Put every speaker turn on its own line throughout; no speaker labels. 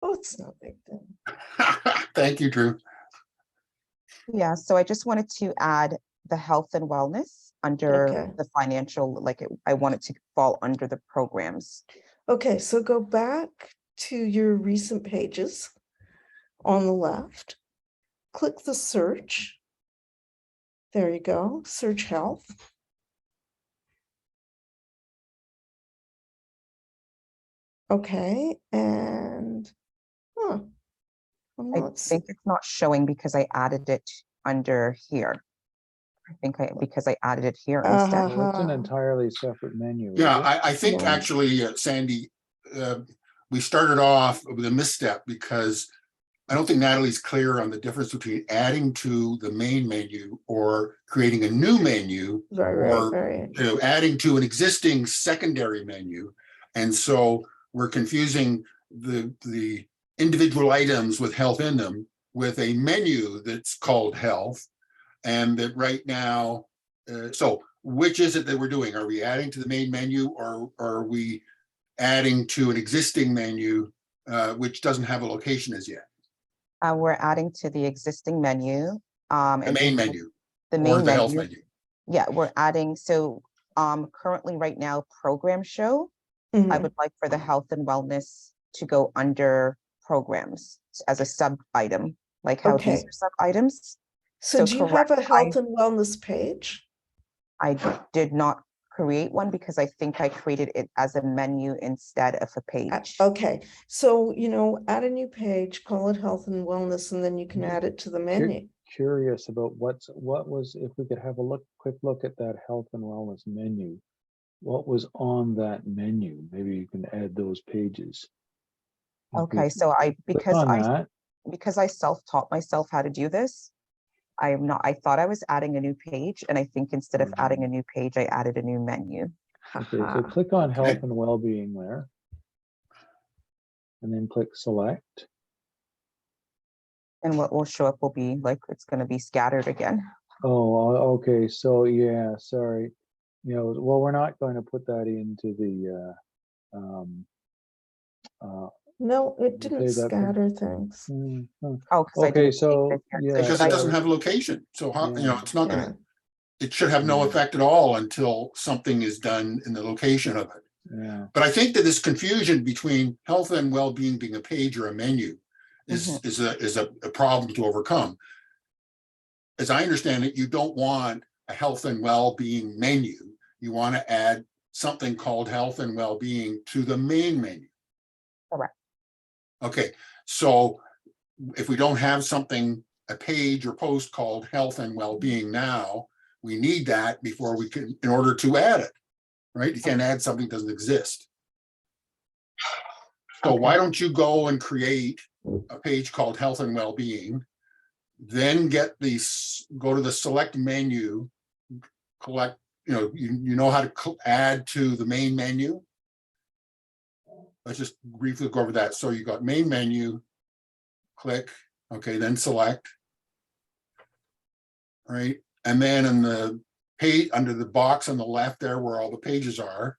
Oh, it's no big thing.
Thank you, Drew.
Yeah, so I just wanted to add the health and wellness under
Okay.
the financial, like I want it to fall under the programs.
Okay, so go back to your recent pages on the left. Click the search. There you go, search health. Okay, and I'm
I
not
think it's not showing because I added it under here. I think because I added it here instead.
Well, it's an entirely separate menu.
Yeah,
isn't it?
I think
Yeah.
actually, Sandy, we started off with a misstep because I don't think Natalie's clear on the difference between adding to the main menu or creating a new menu,
right.
you know, adding to an existing secondary menu. And so we're confusing the individual items with health in them with a menu that's called health. And that right now, so which is it that we're doing? Are we adding to the main menu, or are we adding to an existing menu which doesn't have a location as yet?
We're adding to the existing menu.
The main menu.
The
Or
main
the health
menu.
menu.
Yeah, we're adding, so currently right now, program show, I
Mhm.
would like for the health and wellness to go under programs as a sub item, like how these
Okay.
are sub items.
So
So
do you have a
correct,
health and wellness page?
I did not create one because I think I created it as a menu instead of a page.
Okay, so, add a new page, call it health and wellness, and then you can
Mhm.
add it to the menu.
Curious about what was, if we could have a quick look at that health and wellness menu. What was on that menu? Maybe you can add those pages. If we
Okay, so
click on that.
because I self-taught myself how to do this, I thought I was adding a new page, and I think instead of adding a new page, I added a new menu.
Okay, so
Haha,
click on
okay.
health and well-being there. And then click select.
And what will show up will be like, it's going to be scattered again.
Oh, okay. So yeah, sorry. Well, we're not going to put that into the
No, it
you
didn't
say that thing?
scatter things.
Oh, because I
Okay,
didn't
so,
save it here.
yeah,
Because
should
it
I-
doesn't have a location. So how,
Yeah.
it's not
Yeah.
gonna, it should have no
Yeah.
effect at all until something is done in the location of it.
yeah.
But I think that this confusion between health and well-being being a page or a menu is a problem to overcome. As I understand it, you don't want a health and well-being menu. You want to add something called health and well-being to the main menu.
Correct.
Okay, so if we don't have something, a page or post called health and well-being now, we need that before we can, in order to add it, right? You can't add something that doesn't exist. So
Okay.
why don't you go and create a page called health and well-being, then go to the select menu, collect, you know how to add to the main menu. Let's just briefly go over that. So you got main menu, click, okay, then select. Right, and then in the page, under the box on the left there where all the pages are,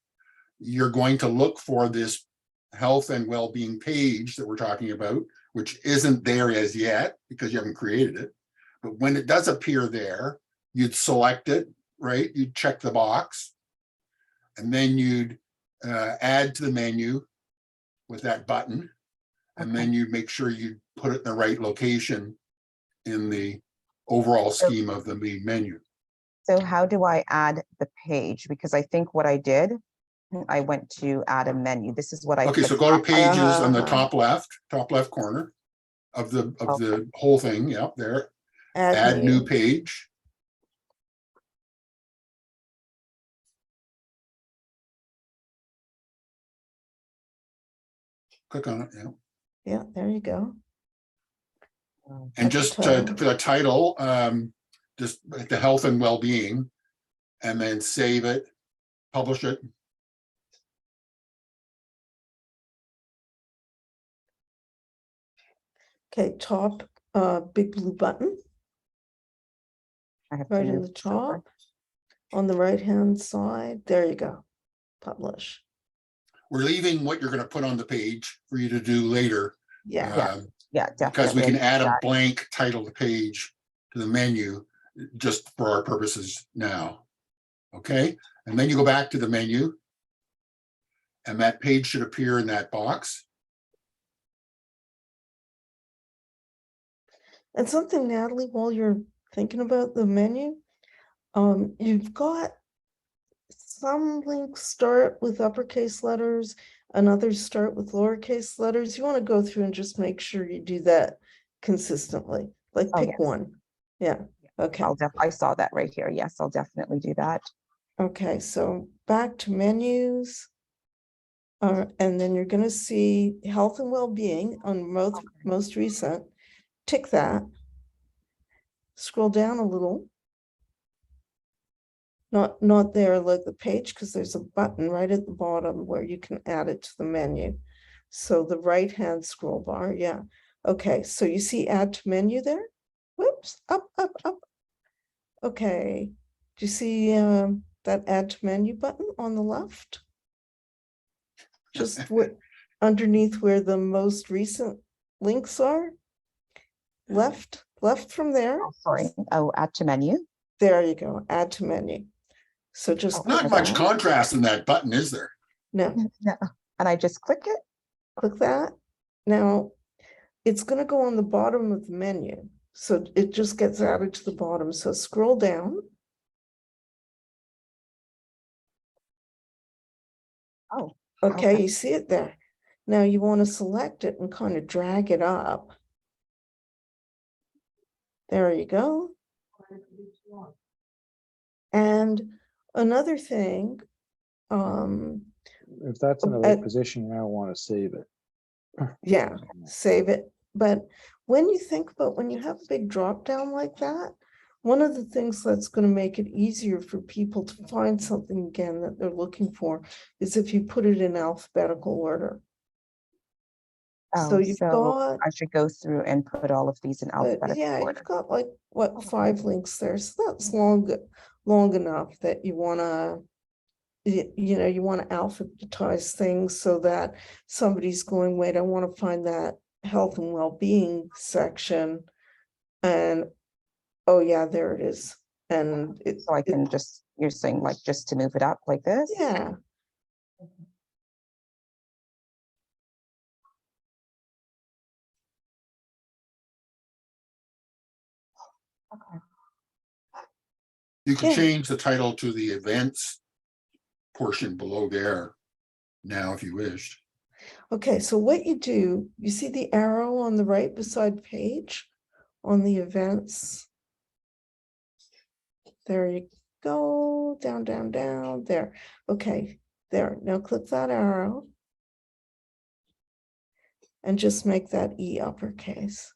you're going to look for this health and well-being page that we're talking about, which isn't there as yet because you haven't created it. But when it does appear there, you'd select it, right? You'd check the box, and then you'd add to the menu with that button, and then you make sure you put it in the right location in the overall scheme of the main menu.
So how do I add the page? Because I think what I did, I went to add a menu. This is what I
Okay,
put
so go to
up.
pages on the top left corner of the whole thing. Yep, there. Add new page. Click on it. Yeah.
Yeah, there you go.
And just for the title, just the health and well-being, and then save it, publish it.
Okay, top big blue button
I have to
right in
move
the
this over.
top on the right hand side. There you go. Publish.
We're leaving what you're going to put on the page for you to do later.
Yeah,
Yeah,
Because we
definitely.
can
I
add
do
a
that.
blank titled page to the menu just for our purposes now. Okay, and then you go back to the menu. And that page should appear in that box.
and something, Natalie, while you're thinking about the menu, you've got some links start with uppercase letters and others start with lowercase letters. You want to go through and just make sure you do that consistently. Like
Oh,
pick
yes.
one. Yeah. Okay.
I saw that right here. Yes, I'll definitely do that.
Okay. So back to menus. And then you're going to see health and well-being on most recent. Tick that. Scroll down a little. Not there like the page, because there's a button right at the bottom where you can add it to the menu. So the right-hand scroll bar, yeah. Okay, so you see add to menu there? Whoops, up. Okay, do you see that add to menu button on the left? Just underneath where the most recent links are? Left from there?
Oh, sorry. Oh, add to menu.
There you go, add to menu. So just
Oh,
Not
click
much
that.
contrast in that button, is there?
No,
No. And I just click it.
click that. Now, it's going to go on the bottom of the menu. So it just gets added to the bottom. So scroll down.
Oh,
Okay, you see it there. Now you want to select it and kind of drag it up. There you go. And another thing,
If that's in the right
at-
position, I want to save it.
yeah, save it. But when you think about when you have a big drop down like that, one of the things that's going to make it easier for people to find something again that they're looking for is if you put it in alphabetical order. So
Oh,
you've
so
got,
I should go through and put all of these in alphabetical
yeah,
order.
you've got like, what, 5 links there. So that's long enough that you want to, you know, you want to alphabetize things so that somebody's going, wait, I want to find that health and well-being section. And, oh yeah, there it is. And
So I can just, you're saying like just to move it up like this?
yeah.
Okay.
You could
Yeah.
change the title to the events portion below there now, if you wished.
Okay, so what you do, you see the arrow on the right beside page on the events. There you go, down, there. Okay, there. Now click that arrow and just make that E uppercase.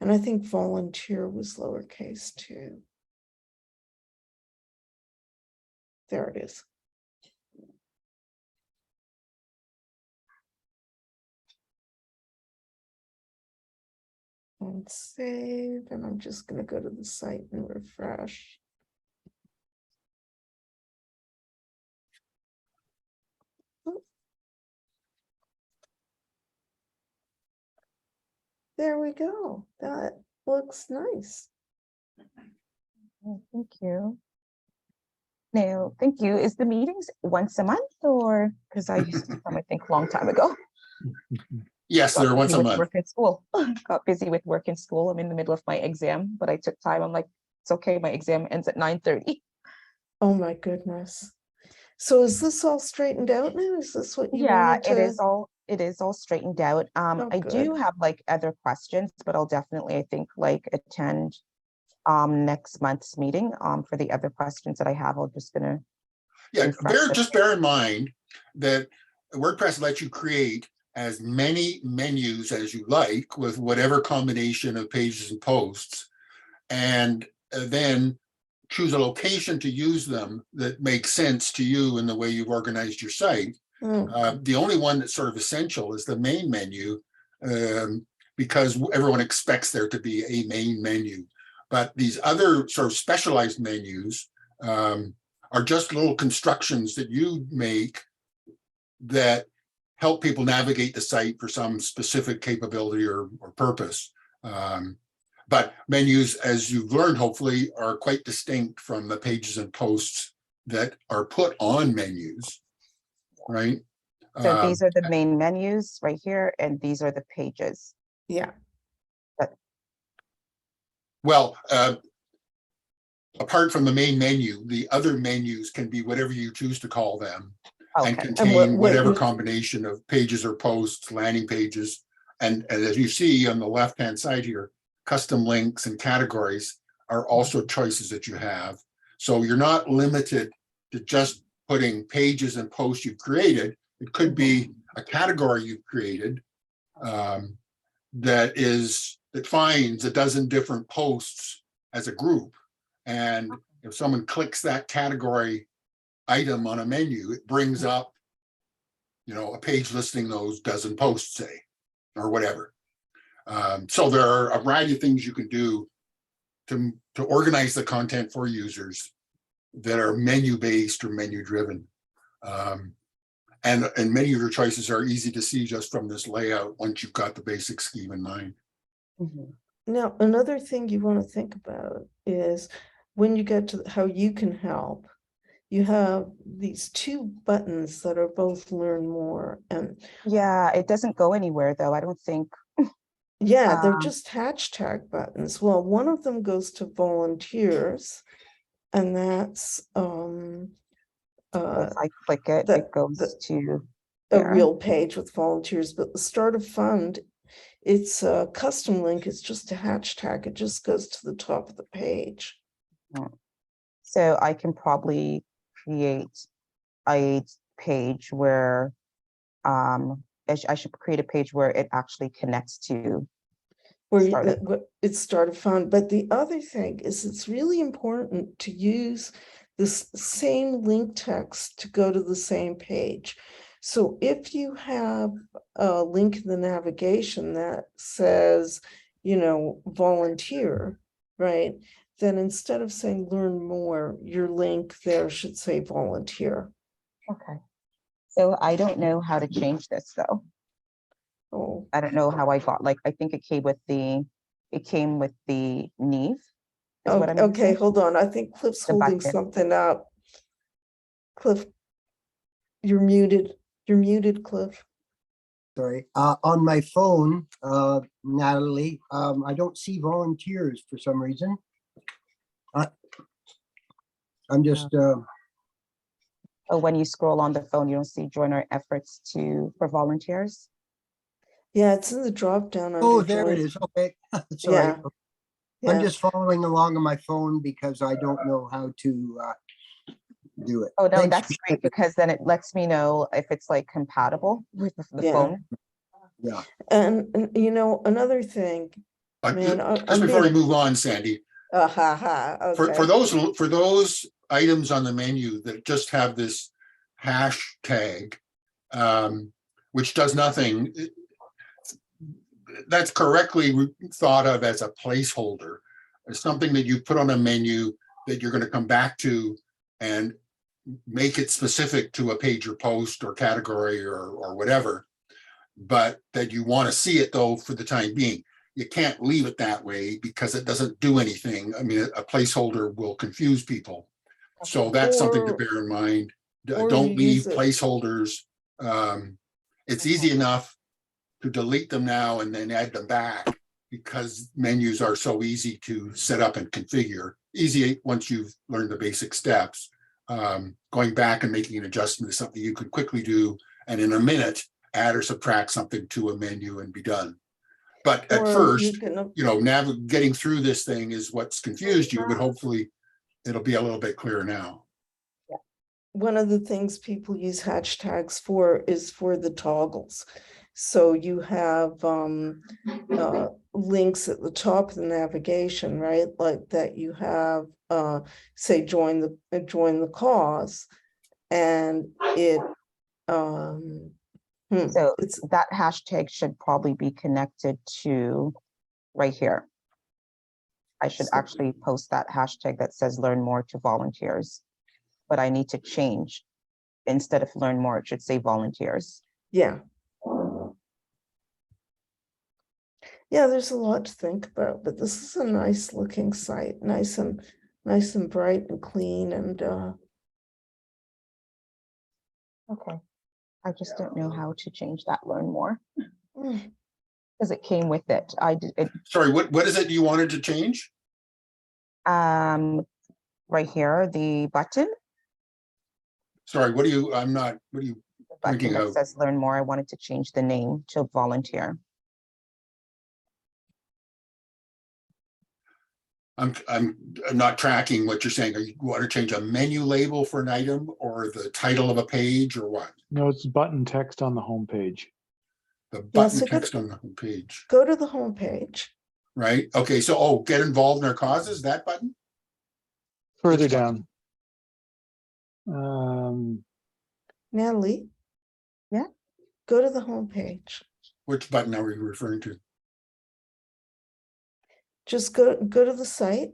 And I think volunteer was lowercase too. There it is. And save, and I'm just going to go to the site and refresh. There we go. That looks nice.
Oh, thank you. Now, thank you. Is the meetings once a month or, because I used to come, I think, a long time ago.
Yes, they're
Got
once
busy
a
with
month.
Work in school. Got busy with work in school. I'm in the middle of my exam, but I took time. I'm like, it's okay. My exam ends at 9:30.
Oh my goodness. So is this all straightened out now? Is this what you
Yeah,
wanted to?
it is all straightened out.
Oh,
I do
good.
have like other questions, but I'll definitely, I think, like attend next month's meeting for the other questions that I have. I'm just gonna
Yeah,
refresh it.
just bear in mind that WordPress lets you create as many menus as you like with whatever combination of pages and posts, and then choose a location to use them that makes sense to you in the way you've organized your site. The only one that's sort of essential is the main menu, because everyone expects there to be a main menu. But these other sort of specialized menus are are just little constructions that you make that help people navigate the site for some specific capability or purpose. But menus, as you've learned, hopefully, are quite distinct from the pages and posts that are put on menus, right?
So these are the main menus right here, and these are the pages.
Yeah,
Well, apart from the main menu, the other menus can be whatever you choose to call them, and
Okay,
contain
what
whatever
you-
combination of pages or posts, landing pages. And as you see on the left-hand side here, custom links and categories are also choices that you have. So you're not limited to just putting pages and posts you've created. It could be a category you've created that finds a dozen different posts as a group. And if someone clicks that category item on a menu, it brings up, a page listing those dozen posts, say, or whatever. So there are a variety of things you can do to organize the content for users that are menu-based or menu-driven. And many of your choices are easy to see just from this layout once you've got the basic scheme in mind.
now, another thing you want to think about is when you get to how you can help, you have these two buttons that are both learn more. And
yeah, it doesn't go anywhere though. I don't think.
yeah, they're just hashtag buttons. Well, one of them goes to volunteers, and that's
If I click it,
the-
it goes
the-
to
a
there.
real page with volunteers. But the Start a Fund, it's a custom link. It's just a hashtag. It just goes to the top of the page.
So I can probably create a page where I should create a page where it actually connects to
Where
Start a
it's Start a Fund. But the other thing is it's really important to use this same link text to go to the same page. So if you have a link in the navigation that says, volunteer, right? Then instead of saying learn more, your link there should say volunteer.
Okay. So I don't know how to change this though.
Oh,
I don't know how I got, I think it came with the Neve. Is what I'm
okay,
using.
hold on. I think Cliff's
The
holding
button.
something up. Cliff, you're muted. You're muted, Cliff.
Sorry, on my phone, Natalie, I don't see volunteers for some reason. I'm just,
Oh, when you scroll on the phone, you don't see join our efforts for volunteers.
Yeah, it's in the drop down.
oh,
under
there it
join.
is. Okay, sorry.
Yeah.
I'm
Yeah.
just following along on my phone because I don't know how to do it.
Oh, no,
Thanks
that's
for
great because then it lets me know if it's compatible with the
Yeah.
phone.
Yeah.
And another thing, man,
Just before we move on, Sandy,
okay.
for those items on the menu that just have this hashtag, which does nothing, that's correctly thought of as a placeholder. It's something that you put on a menu that you're going to come back to and make it specific to a page or post or category or whatever, but that you want to see it though for the time being. You can't leave it that way because it doesn't do anything. I mean, a placeholder will confuse people. So that's something to bear in mind.
or
Don't
you
leave
use it-
placeholders. It's easy enough to delete them now and then add them back because menus are so easy to set up and configure. Easy once you've learned the basic steps. Going back and making an adjustment is something you can quickly do, and in a minute, add or subtract something to a menu and be done. But at
or
first,
you can-
getting through this thing is what's confused you, but hopefully it'll be a little bit clearer now.
One of the things people use hashtags for is for the toggles. So you have links at the top of the navigation, right? Like that you have say join the cause, and it
So
it's
that hashtag should probably be connected to right here. I should actually post that hashtag that says learn more to volunteers. but I need to change. Instead of learn more, it should say volunteers.
Yeah. Yeah, there's a lot to think about, but this is a nice looking site, nice and bright and clean and
Okay. I just don't know how to change that learn more
mm,
because it came with it. I did it
Sorry, what is it you wanted to change?
right here, the button,
Sorry, what are you
the
pointing
button that
out?
says learn more. I wanted to change the name to volunteer.
I'm not tracking what you're saying. Are you want to change a menu label for an item or the title of a page or what?
No, it's button text on the home page.
The
Yeah,
button
so
text on the home page,
go to the home page.
right? Okay, so, get involved in our causes, that button?
Further
Which button?
down.
Natalie?
Yeah.
Go to the home page.
Which button are we referring to?
Just go to the site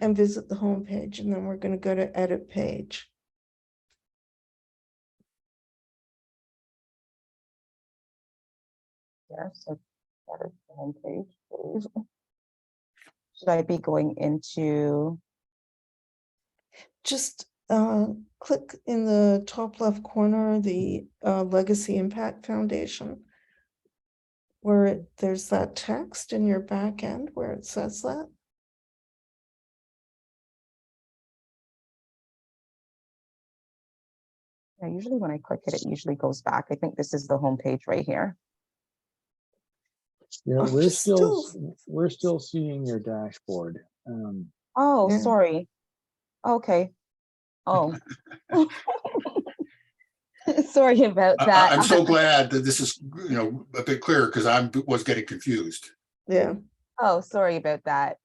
and visit the home page, and then we're going to go to edit page.
Yes, so that is the home page, please. Should I be going into,
Just click in the top left corner, the Legacy Impact Foundation, where there's that text in your back end where it says that.
yeah, usually when I click it, it usually goes back. I think this is the home page right here.
Yeah,
Oh,
we're still seeing your dashboard.
Oh,
Yeah.
sorry. Okay. Oh. Sorry about that.
I'm so glad that this is, a bit clearer because I was getting confused.
Yeah.
Oh, sorry about that.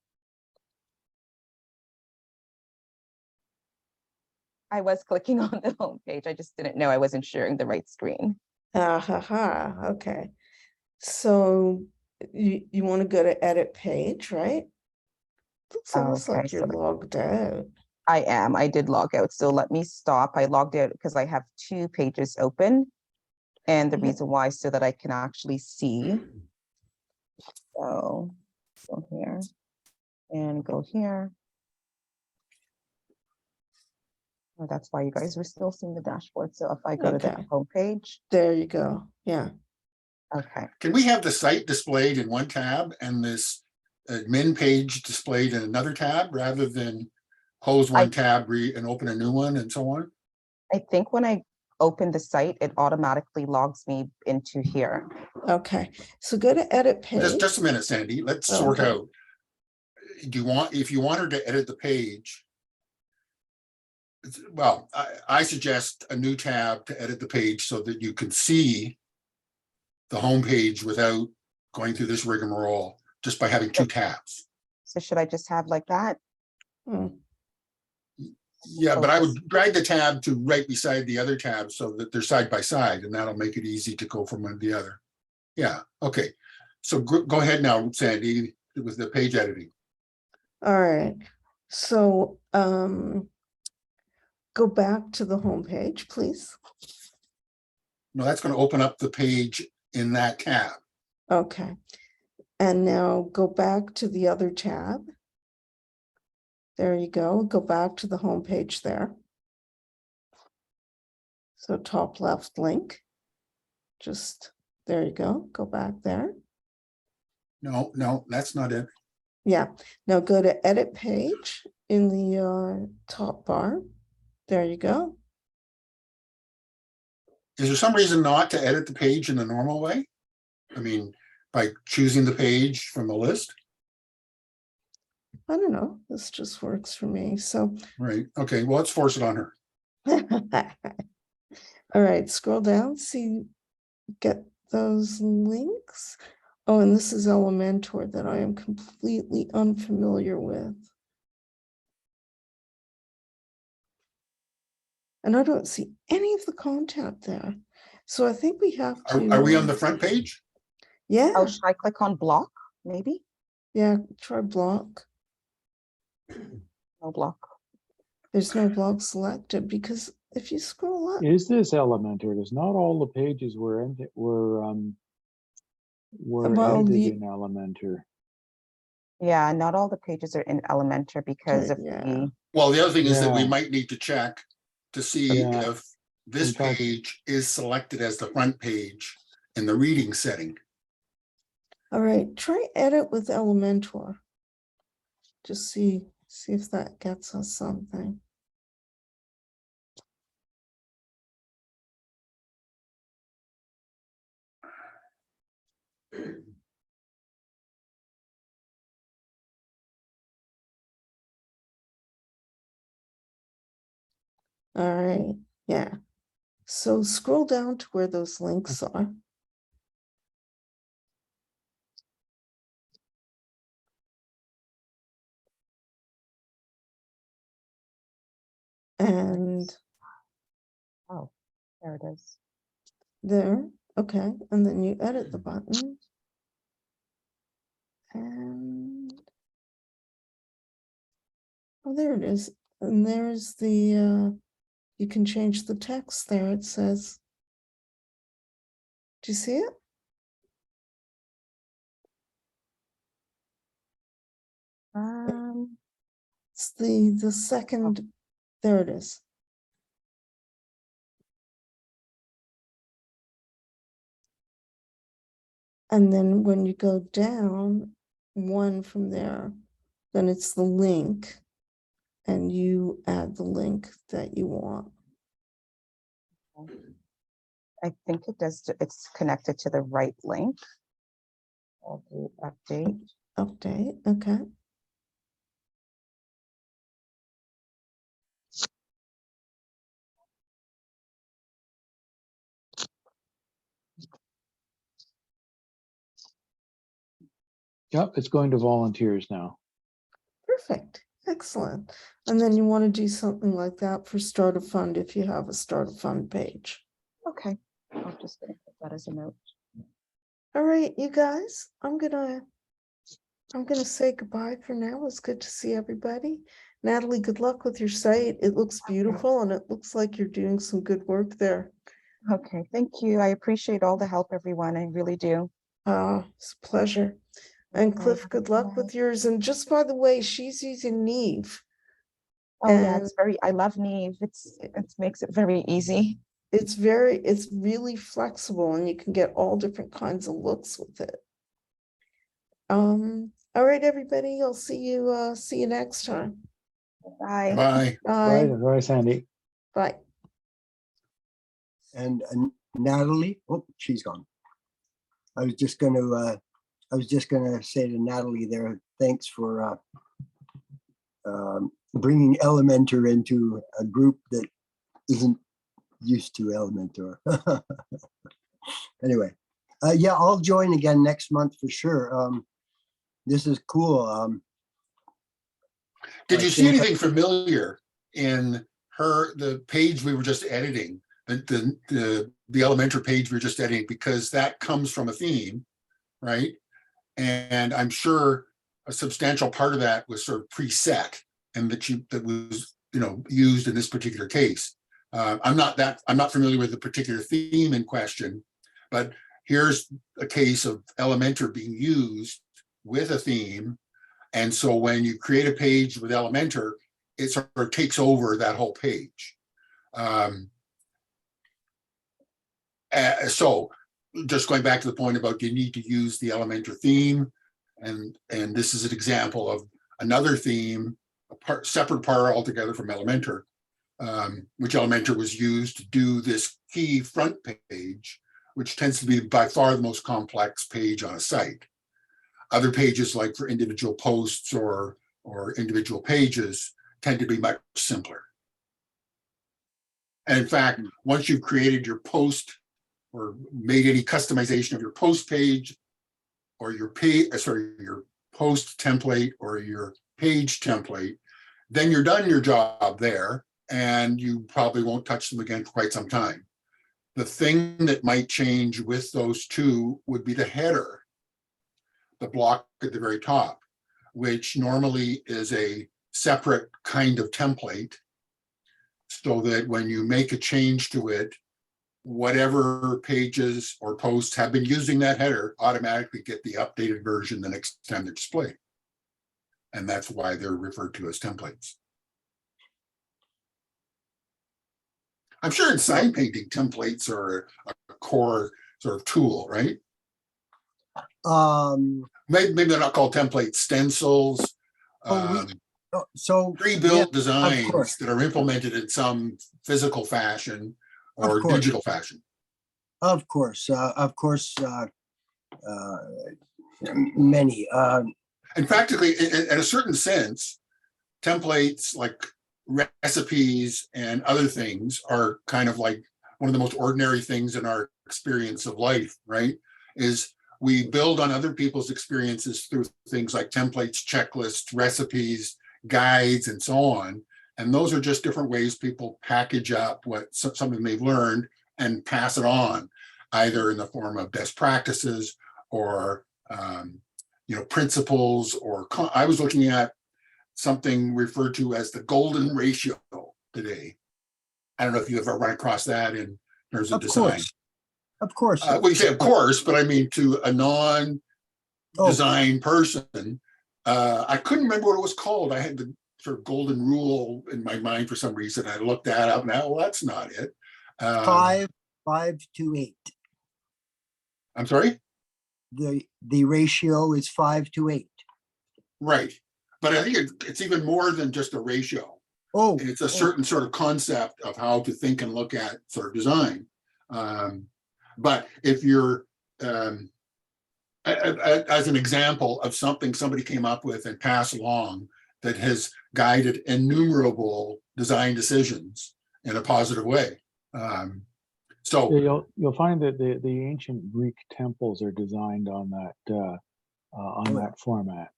I was clicking on the home page. I just didn't know I wasn't sharing the right screen.
Okay. So you want to go to edit page, right? Looks almost
Okay,
like you're
so
logged out.
I am. I did log out. So let me stop. I logged out because I have 2 pages open. And the
Yeah.
reason why is so that I can actually see. So go here and go here. Oh, that's why you guys were still seeing the dashboard. So if I go to the
Okay.
home page,
There you go. Yeah.
okay.
Can we have the site displayed in one tab and this admin page displayed in another tab rather than close one tab, and open a new one and so on?
I think when I open the site, it automatically logs me into here.
Okay. So go to edit page.
Just a minute, Sandy. Let's sort
Okay.
out. If you want her to edit the page, well, I suggest a new tab to edit the page so that you can see the home page without going through this rigmarole, just by having 2 tabs.
So should I just have like that?
Hmm.
Yeah, but I would drag the tab to right beside the other tab so that they're side by side, and that'll make it easy to go from one to the other. Yeah, okay. So go ahead now, Sandy, with the page editing.
All right. So go back to the home page, please.
No, that's going to open up the page in that tab.
Okay. And now go back to the other tab. There you go. Go back to the home page there. So top left link. Just there you go. Go back there.
No, that's not it.
Yeah. Now go to edit page in the top bar. There you go.
Is there some reason not to edit the page in the normal way? I mean, by choosing the page from the list?
I don't know. This just works for me. So
Right, okay, well, let's force it on her.
all right, scroll down, see, get those links. Oh, and this is Elementor that I am completely unfamiliar with. And I don't see any of the content there. So I think we have to.
Are we on the front page?
Yeah,
Oh, should I click on block? Maybe?
yeah, try block.
No block.
There's no blog selected because if you scroll up,
Is this Elementor? Because not all the pages were
Well,
edited
you-
in Elementor.
Yeah, not all the pages are in Elementor because of
Yeah.
the,
Well, the other thing is that we
Yeah.
might need to check to see
Yeah.
if this
In fact-
page is selected as the front page in the reading setting.
all right, try edit with Elementor. Just see if that gets us something. All right, yeah. So scroll down to where those links are. And
oh, there it is.
there, okay, and then you edit the button. And oh, there it is. And there's the you can change the text there. It says, do you see it? It's the second, there it is. And then when you go down one from there, then it's the link. And you add the link that you want.
I think it does, it's connected to the right link. I'll do update.
Update, okay.
Yep, it's going to volunteers now.
Perfect, excellent. And then you want to do something like that for Start a Fund if you have a Start a Fund page.
Okay, I'm just gonna put that as a note.
All right, you guys, I'm gonna say goodbye for now. It's good to see everybody. Natalie, good luck with your site. It looks beautiful and it looks like you're doing some good work there.
Okay, thank you. I appreciate all the help, everyone. I really do.
It's a pleasure. And
Okay,
Cliff,
have a
good
good
luck
night.
with yours. And just by the way, she's using Neve.
Oh yeah, it's very, I love Neve. It makes it very easy.
It's really flexible and you can get all different kinds of looks with it. All right, everybody, I'll see you next time.
Bye.
Bye.
Bye.
Right, Sandy.
Bye.
And Natalie, oh, she's gone. I was just gonna say to Natalie there, thanks for bringing Elementor into a group that isn't used to Elementor. Anyway, yeah, I'll join again next month for sure. This is cool.
Did
I
you see
think-
anything familiar in the page we were just editing? The Elementor page we were just editing, because that comes from a theme, right? And I'm sure a substantial part of that was sort of preset and that was used in this particular case. I'm not familiar with the particular theme in question, but here's a case of Elementor being used with a theme. And so when you create a page with Elementor, it sort of takes over that whole page. So just going back to the point about you need to use the Elementor theme, and this is an example of another theme, separate part altogether from Elementor, which Elementor was used to do this key front page, which tends to be by far the most complex page on a site. Other pages, like for individual posts or individual pages, tend to be much simpler. And in fact, once you've created your post or made any customization of your post page or your post template or your page template, then you're done your job there and you probably won't touch them again for quite some time. The thing that might change with those two would be the header, the block at the very top, which normally is a separate kind of template so that when you make a change to it, whatever pages or posts have been using that header automatically get the updated version the next time they're displayed. And that's why they're referred to as templates. I'm sure in sign painting, templates are a core sort of tool, right? Maybe they're not called templates, stencils,
So
pre-built
course.
designs that are implemented in some physical fashion or
course.
digital fashion.
Of course, many.
And practically, in a certain sense, templates like recipes and other things are kind of like one of the most ordinary things in our experience of life, right? Is we build on other people's experiences through things like templates, checklists, recipes, guides, and so on. And those are just different ways people package up something they've learned and pass it on, either in the form of best practices or principles. Or I was looking at something referred to as the golden ratio today. I don't know if you ever run across that in terms of design.
Of course.
Well, you say of course, but I mean to a non-design person. I couldn't remember what it was called. I had the sort of golden rule in my mind for some reason. I looked that up now. Well, that's not it.
5 to 8.
I'm sorry?
The ratio is 5 to 8.
Right. But I think it's even more than just a ratio.
Oh,
it's a certain sort of concept of how to think and look at sort of design. But if you're, as an example of something somebody came up with and passed along that has guided innumerable design decisions in a positive way. So
you'll find that the ancient Greek temples are designed on that format.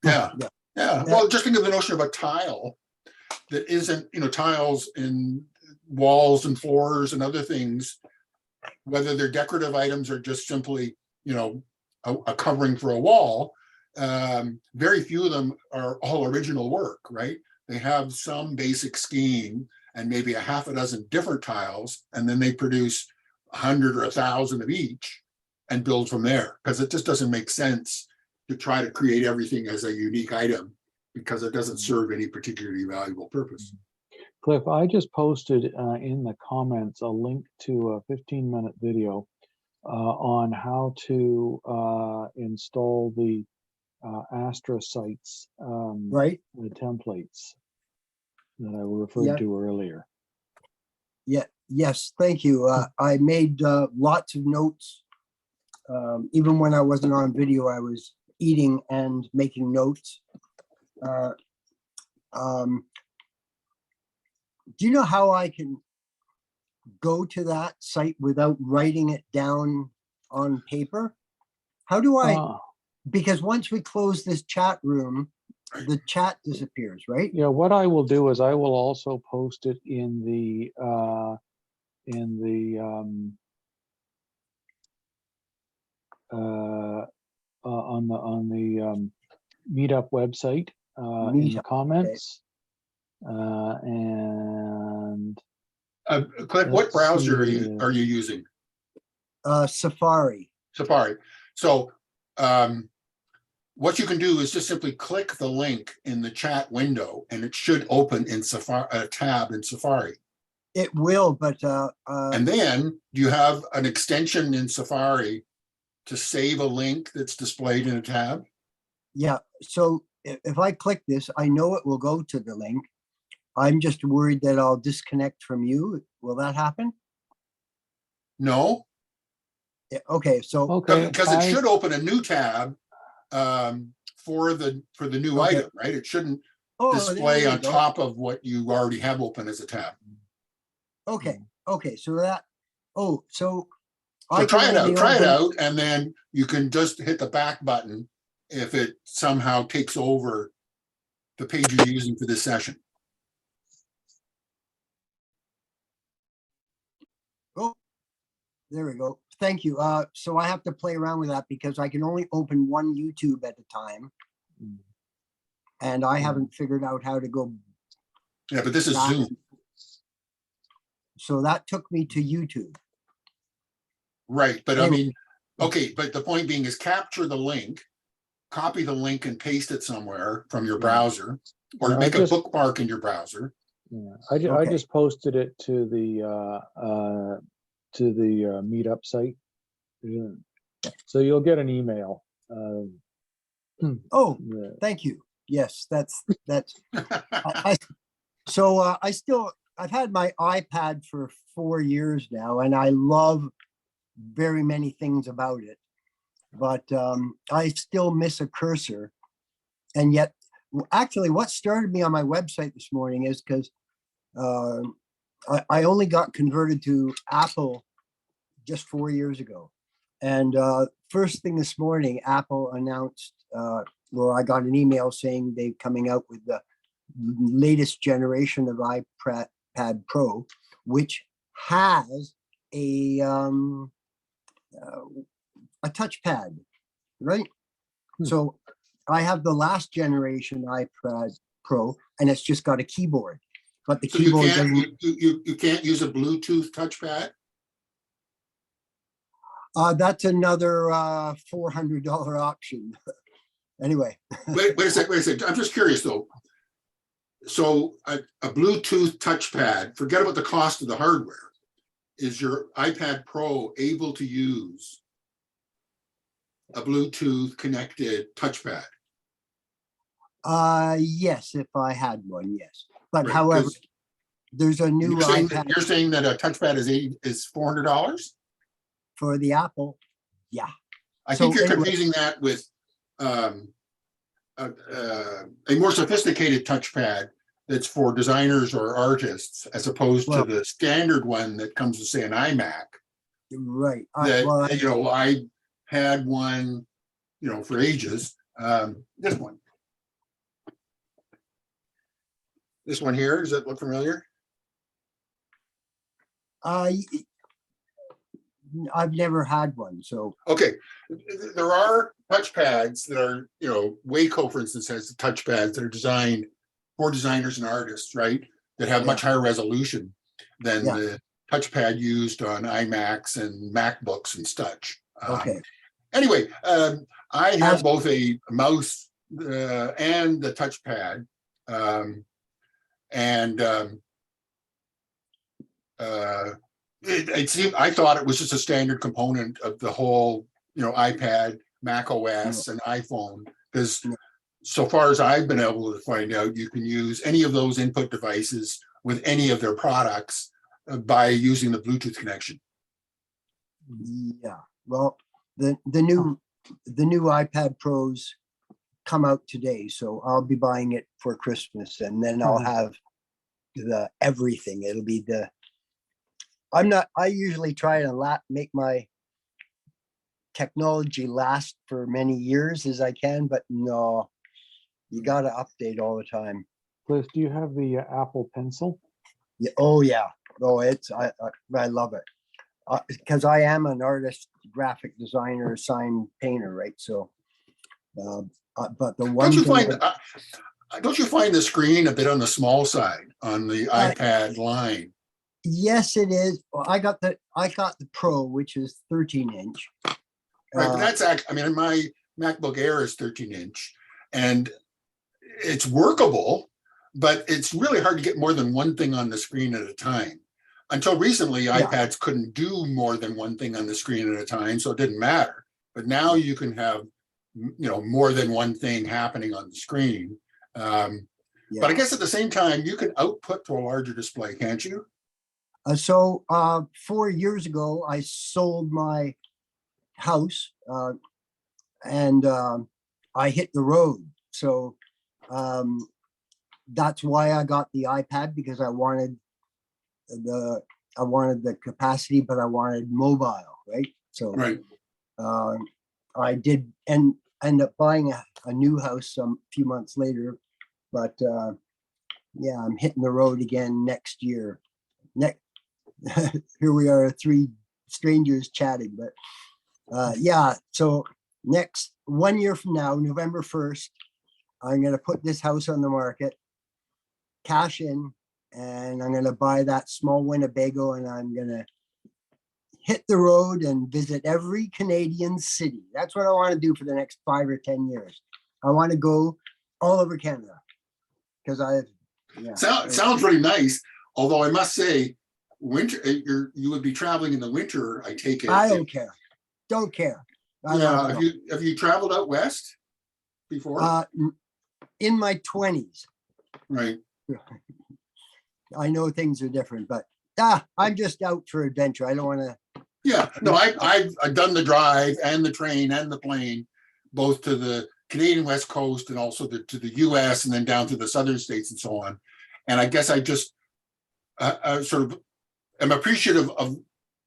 Yeah. Well, just think of the notion of a tile that isn't, tiles in walls and floors and other things, whether they're decorative items or just simply, a covering for a wall. Very few of them are all original work, right? They have some basic scheme and maybe a half a dozen different tiles, and then they produce 100 or 1,000 of each and build from there, because it just doesn't make sense to try to create everything as a unique item, because it doesn't serve any particularly valuable purpose.
Cliff, I just posted in the comments a link to a 15-minute video on how to install the Astra sites
right.
the templates that I referred to earlier.
Yes, thank you. I made lots of notes. Even when I wasn't on video, I was eating and making notes. Do you know how I can go to that site without writing it down on paper? How do I, because once we close this chat room, the chat disappears, right?
Yeah, what I will do is I will also post it in the on the Meetup website in the comments. And
Cliff, what browser are you using?
Safari.
Safari. So what you can do is just simply click the link in the chat window, and it should open in Safari, a tab in Safari.
It will, but
and then you have an extension in Safari to save a link that's displayed in a tab.
Yeah. So if I click this, I know it will go to the link. I'm just worried that I'll disconnect from you. Will that happen?
No.
Okay. So
because it should open a new tab for the new item, right? It shouldn't display on top of what you already have open as a tab.
Okay. So that. So
try it out, and then you can just hit the back button if it somehow takes over the page you're using for this session.
Oh, there we go. Thank you. So I have to play around with that because I can only open one YouTube at a time. And I haven't figured out how to go.
Yeah, but this is Zoom.
so that took me to YouTube.
Right, but I
Anyway.
mean, okay, but the point being is capture the link, copy the link and paste it somewhere from your
Yeah.
browser, or
Yeah, I
make a
just-
bookmark in your browser.
Yeah, I
Okay.
just posted it to the Meetup site. Yeah. So you'll get an email.
Oh,
Yeah.
thank you. Yes, that's, I've had my iPad for 4 years now, and I love very many things about it. But I still miss a cursor. And yet, actually, what started me on my website this morning is because I only got converted to Apple just 4 years ago. And first thing this morning, Apple announced, I got an email saying they're coming out with the latest generation of iPad Pro, which has a touchpad, right? So I have the last generation iPad Pro, and it's just got a keyboard, but the
So you
keyboard
can't,
doesn't.
you can't use a Bluetooth touchpad?
That's another $400 option. Anyway,
Wait a second, I'm just curious though. So a Bluetooth touchpad, forget about the cost of the hardware. Is your iPad Pro able to use a Bluetooth connected touchpad?
yes, if I had one, yes. But
Right,
however,
'cause
there's a new iPad
You're saying that a touchpad is $400?
for the Apple. Yeah.
I
So
think you're
anyway.
confusing that with a more sophisticated touchpad that's for designers or artists, as opposed to
Well-
the standard one that comes with, say, an iMac.
Right.
That, you know, I had one, you know, for ages. This one. This one here, does that look familiar?
I've never had one, so
Okay, there are touchpads that are, you know, Waco, for instance, has touchpads that are designed for designers and artists, right? That have much higher resolution than
Yeah.
the touchpad used on iMacs and MacBooks and such.
okay.
Anyway, I have
As-
both a mouse and the touchpad. It seemed, I thought it was just a standard component of the whole, you know, iPad, Mac OS, and iPhone. Because so far as I've been able to find out, you can use any of those input devices with any of their products by using the Bluetooth connection.
Yeah. Well, the new iPad Pros come out today, so I'll be buying it for Christmas, and then I'll have the everything. It'll be the. I usually try to make my technology last for many years as I can, but no, you got to update all the time.
Cliff, do you have the Apple Pencil?
Yeah. Oh yeah. Oh, I love it because I am an artist, graphic designer, sign painter, right? So, but the one
Don't you find the screen a bit on the small side on the iPad line?
Yes, it is. Well, I got the Pro, which is 13-inch.
Right, but that's I mean, my MacBook Air is 13-inch, and it's workable, but it's really hard to get more than one thing on the screen at a time. Until recently, iPads couldn't do more than one thing on the screen at a time, so it didn't matter. But now you can have, you know, more than one thing happening on the screen. But I guess at the same time, you can output to a larger display, can't you?
So 4 years ago, I sold my house and I hit the road. So that's why I got the iPad, because I wanted the capacity, but I wanted mobile, right? So
Right.
I did end up buying a new house a few months later, but yeah, I'm hitting the road again next year. Here we are, 3 strangers chatting, but yeah, so next 1 year from now, November 1st, I'm going to put this house on the market, cash in, and I'm gonna buy that small Winnebago, and I'm gonna hit the road and visit every Canadian city. That's what I want to do for the next 5 or 10 years. I want to go all over Canada because
Sounds really nice. Although I must say, winter, you would be traveling in the winter, I take it.
I don't care. Don't care. I
Yeah,
don't know.
have you traveled out west before?
In my 20s,
Right.
I know things are different, but I'm just out for adventure. I don't want to.
Yeah, no, I've done the drive and the train and the plane, both to the Canadian West Coast and also to the US and then down to the southern states and so on. And I guess I just sort of am appreciative of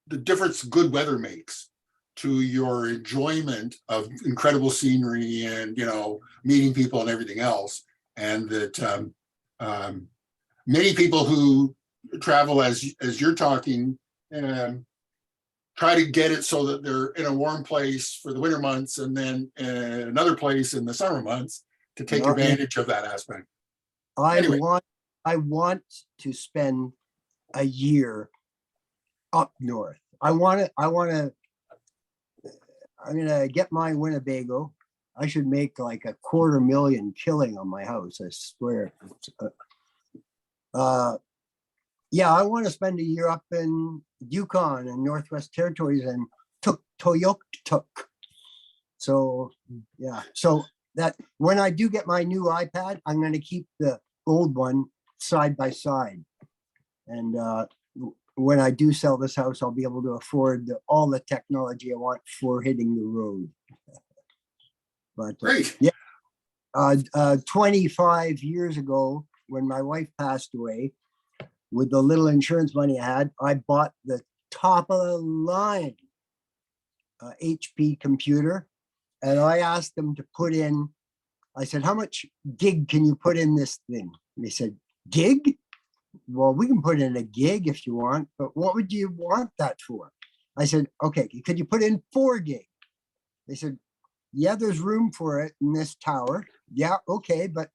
the difference good weather makes to your enjoyment of incredible scenery and, meeting people and everything else. And that many people who travel as you're talking, try to get it so that they're in a warm place for the winter months and then another place in the summer months to take advantage of that aspect.
I want to spend a year up north. I'm gonna get my Winnebago. I should make like $250,000 killing on my house, I swear. I want to spend a year up in Yukon and Northwest Territories and Toyota. So that when I do get my new iPad, I'm going to keep the old one side by side. And when I do sell this house, I'll be able to afford all the technology I want for hitting the road. But
Great.
25 years ago, when my wife passed away, with the little insurance money I had, I bought the top of the line HP computer, and I asked them to put in, I said, how much gig can you put in this thing? And they said, gig? Well, we can put in a gig if you want, but what would you want that for? I said, okay, could you put in 4 gig? They said, yeah, there's room for it in this tower. Yeah, okay, but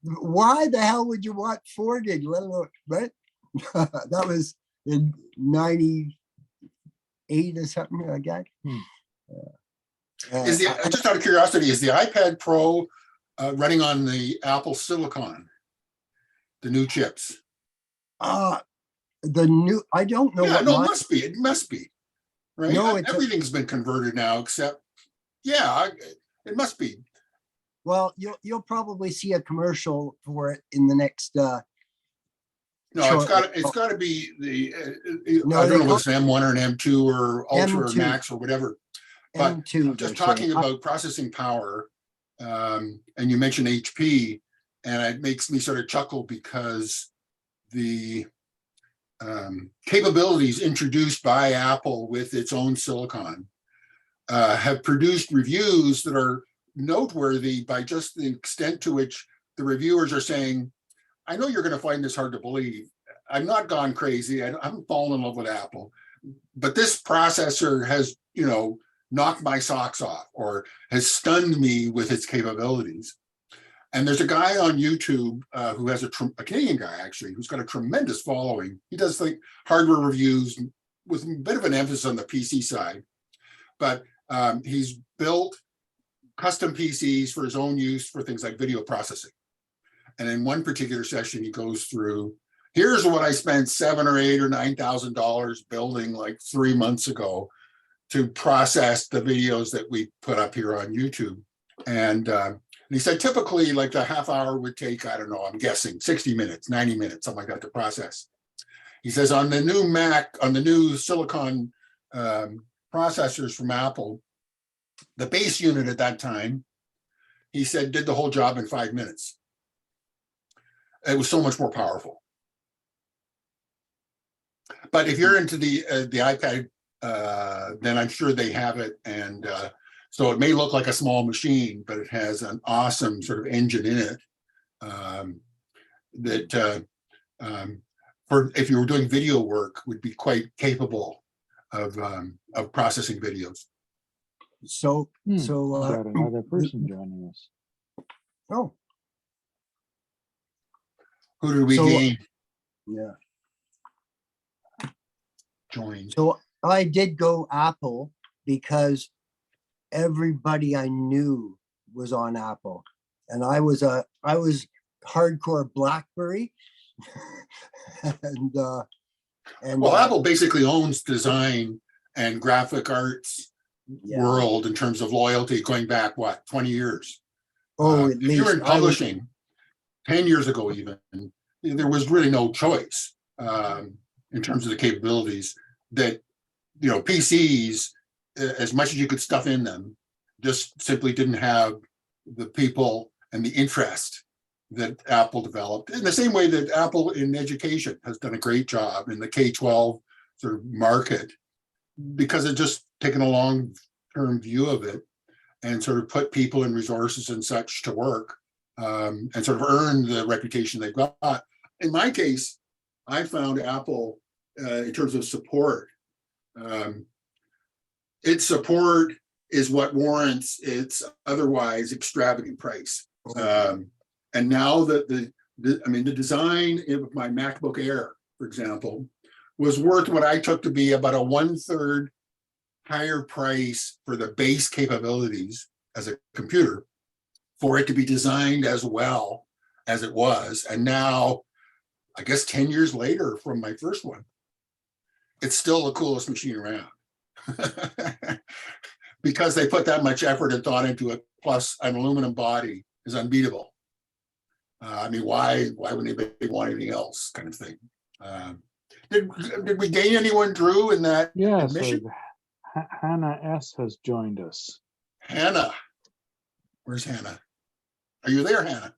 why the hell would you want 4 gig, let alone, right? That was in 98 or something like that.
Just out of curiosity, is the iPad Pro running on the Apple Silicon, the new chips?
I don't know.
Yeah, no, it must be, right?
No,
everything's been converted now, except, it must be.
Well, you'll probably see a commercial for it in the next.
No, it's got to be the.
No,
I don't know if it's an M1 or an M2 or Ultra
M2.
or Max or whatever. But
M2,
just talking about processing power, and you mentioned HP, and it makes me sort of chuckle because the capabilities introduced by Apple with its own silicon have produced reviews that are noteworthy by just the extent to which the reviewers are saying, I know you're going to find this hard to believe. I'm not gone crazy. I haven't fallen in love with Apple, but this processor has, knocked my socks off or has stunned me with its capabilities. And there's a guy on YouTube who has a Canadian guy, actually, who's got a tremendous following. He does like hardware reviews with a bit of an emphasis on the PC side, but he's built custom PCs for his own use for things like video processing. And in one particular session, he goes through, here's what I spent $7,000 or $8,000 or $9,000 building like 3 months ago to process the videos that we put up here on YouTube. And he said, typically like the half hour would take, I don't know, I'm guessing 60 minutes, 90 minutes, something like that to process. He says on the new Mac, on the new Silicon processors from Apple, the base unit at that time, he said, did the whole job in 5 minutes. It was so much more powerful. But if you're into the iPad, then I'm sure they have it. And so it may look like a small machine, but it has an awesome sort of engine in it that for if you were doing video work would be quite capable of processing videos.
So
We've got another person joining us.
Oh,
Who did we
So-
gain?
Yeah.
Joined.
So I did go Apple because everybody I knew was on Apple. And I was hardcore BlackBerry. and
Well, Apple basically owns design and graphic arts
yeah.
world in terms of loyalty going back, what, 20 years?
Oh, at
If you were in
least I was-
publishing 10 years ago, even, there was really no choice in terms of the capabilities that, you know, PCs, as much as you could stuff in them, just simply didn't have the people and the interest that Apple developed. In the same way that Apple in education has done a great job in the K-12 sort of market, because it just taken a long-term view of it and sort of put people and resources and such to work and sort of earn the reputation they've got. In my case, I found Apple in terms of support. Its support is what warrants its otherwise extravagant price. And now that the design of my MacBook Air, for example, was worth what I took to be about a 1/3 higher price for the base capabilities as a computer, for it to be designed as well as it was. And now, I guess 10 years later from my first one, it's still the coolest machine around. Because they put that much effort and thought into it, plus an aluminum body is unbeatable. I mean, why would anybody want anything else, kind of thing? Did we gain anyone, Drew, in that
Yeah, so
admission?
Hana S has joined us.
Hannah. Where's Hannah? Are you there, Hannah?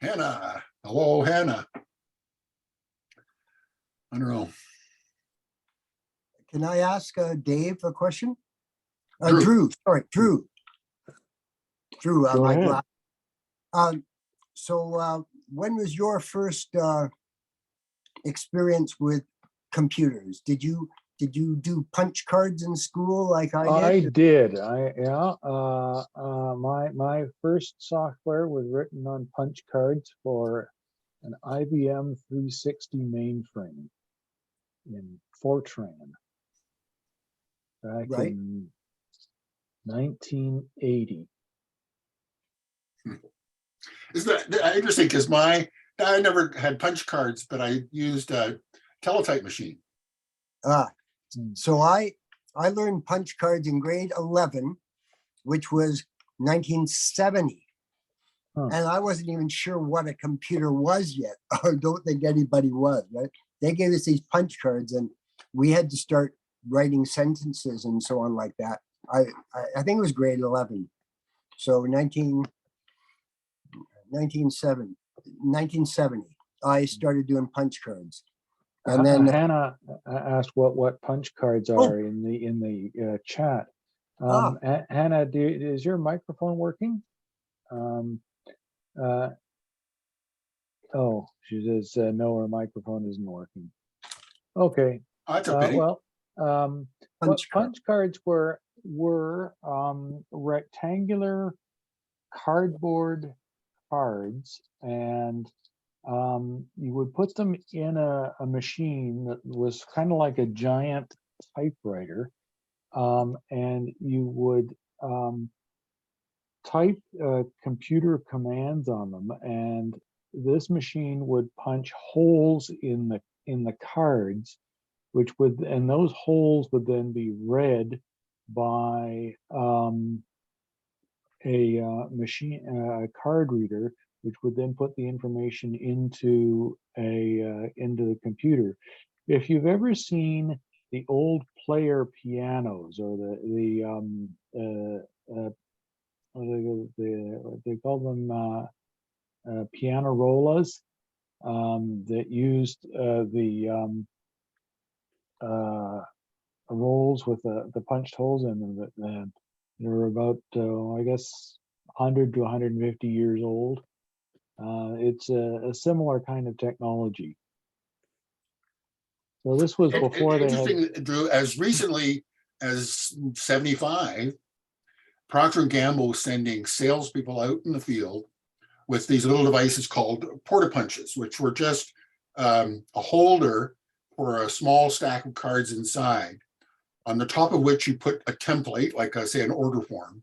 Hannah. Hello, Hannah. I don't know.
Can I ask Dave a question?
Drew.
Drew, sorry, Drew. Drew,
Go
my
ahead.
So when was your first experience with computers? Did you do punch cards in school like I did?
My first software was written on punch cards for an IBM 360 mainframe in Fortran back
Right.
in 1980.
Isn't that interesting? Because I never had punch cards, but I used a teletype machine.
So I learned punch cards in grade 11, which was 1970.
Huh.
And I wasn't even sure what a computer was yet. I don't think anybody was, right? They gave us these punch cards and we had to start writing sentences and so on like that. I think it was grade 11. So 1970, I started doing punch cards. And then
Hannah asked what punch cards are in the chat. Hannah, is your microphone working? She says no, her microphone isn't working. Okay.
That's a pity.
Punch cards were rectangular cardboard cards, and you would put them in a machine that was kind of like a giant typewriter, and you would type computer commands on them, and this machine would punch holes in the cards, and those holes would then be read by a card reader, which would then put the information into the computer. If you've ever seen the old player pianos, or they call them piano rollas, that used the rolls with the punched holes in them, that they were about I guess 100 to 150 years old. It's a similar kind of technology. So this was before they had.
Interesting, Drew, as recently as 75, Procter & Gamble was sending salespeople out in the field with these little devices called porta punches, which were just a holder for a small stack of cards inside, on the top of which you put a template, like say an order form.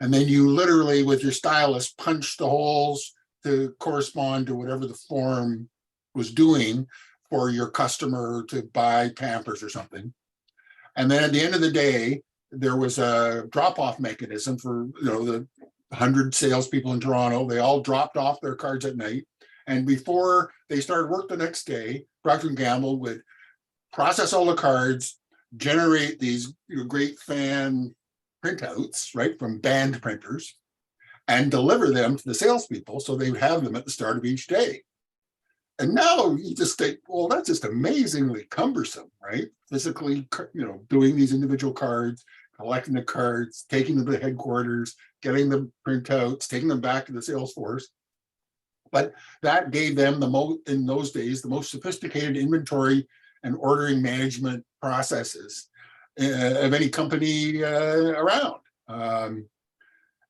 And then you literally, with your stylus, punch the holes to correspond to whatever the form was doing for your customer to buy Pampers or something. And then at the end of the day, there was a drop-off mechanism for, you know, the 100 salespeople in Toronto. They all dropped off their cards at night. And before they started work the next day, Procter & Gamble would process all the cards, generate these great fan printouts, right, from band printers, and deliver them to the salespeople so they would have them at the start of each day. And now you just think, well, that's just amazingly cumbersome, right? Physically, you know, doing these individual cards, collecting the cards, taking them to the headquarters, getting the printouts, taking them back to the sales force. But that gave them in those days, the most sophisticated inventory and ordering management processes of any company around. And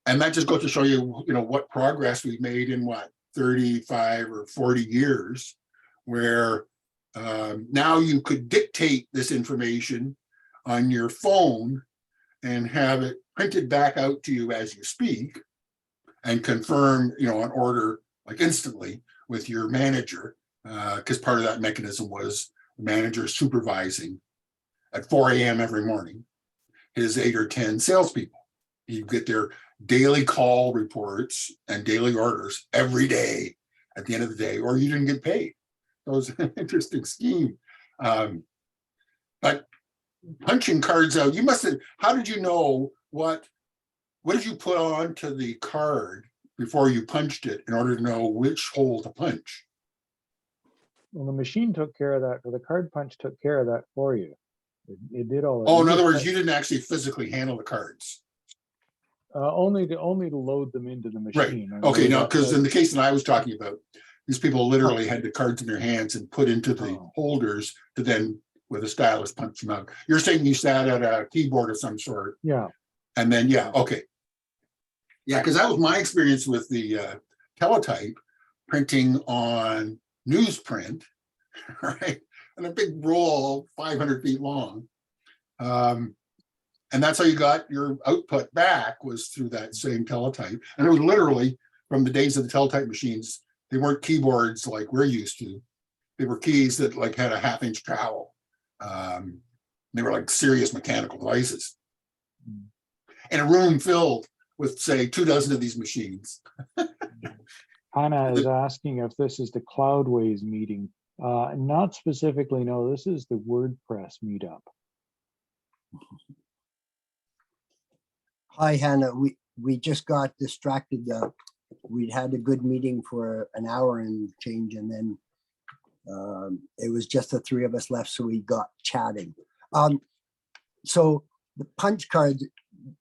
that just goes to show you, you know, what progress we've made in what, 35 or 40 years, where now you could dictate this information on your phone and have it printed back out to you as you speak and confirm, you know, an order like instantly with your manager, because part of that mechanism was the manager supervising at 4 a.m. every morning his 8 or 10 salespeople. You get their daily call reports and daily orders every day at the end of the day, or you didn't get paid. That was an interesting scheme. But punching cards out, you must have, how did you know what did you put onto the card before you punched it in order to know which hole to punch?
Well, the machine took care of that, or the card punch took care of that for you. It did all that.
Oh,
You
in
just
other words,
had-
you didn't actually physically handle the cards.
only to load them into the
Right.
machine. And
Okay,
really
now,
that-
because in the case that I was talking about, these people literally had the cards in their hands and put into the
Oh.
holders to then, with a stylus, punch them out. You're saying you sat at a keyboard of some sort,
Yeah,
and then, yeah, okay. Yeah, because that was my experience with the teletype printing on newsprint, right? And a big roll, 500 feet long. And that's how you got your output back, was through that same teletype. And it was literally from the days of the teletype machines. They weren't keyboards like we're used to. They were keys that like had a 1/2-inch trowel. They were like serious mechanical devices. In a room filled with, say, 24 of these machines.
Hana is asking if this is the Cloudways meeting. Not specifically, no, this is the WordPress meetup.
Hi, Hannah. We just got distracted. We'd had a good meeting for an hour and change, and then it was just the three of us left, so we got chatting. So the punch cards,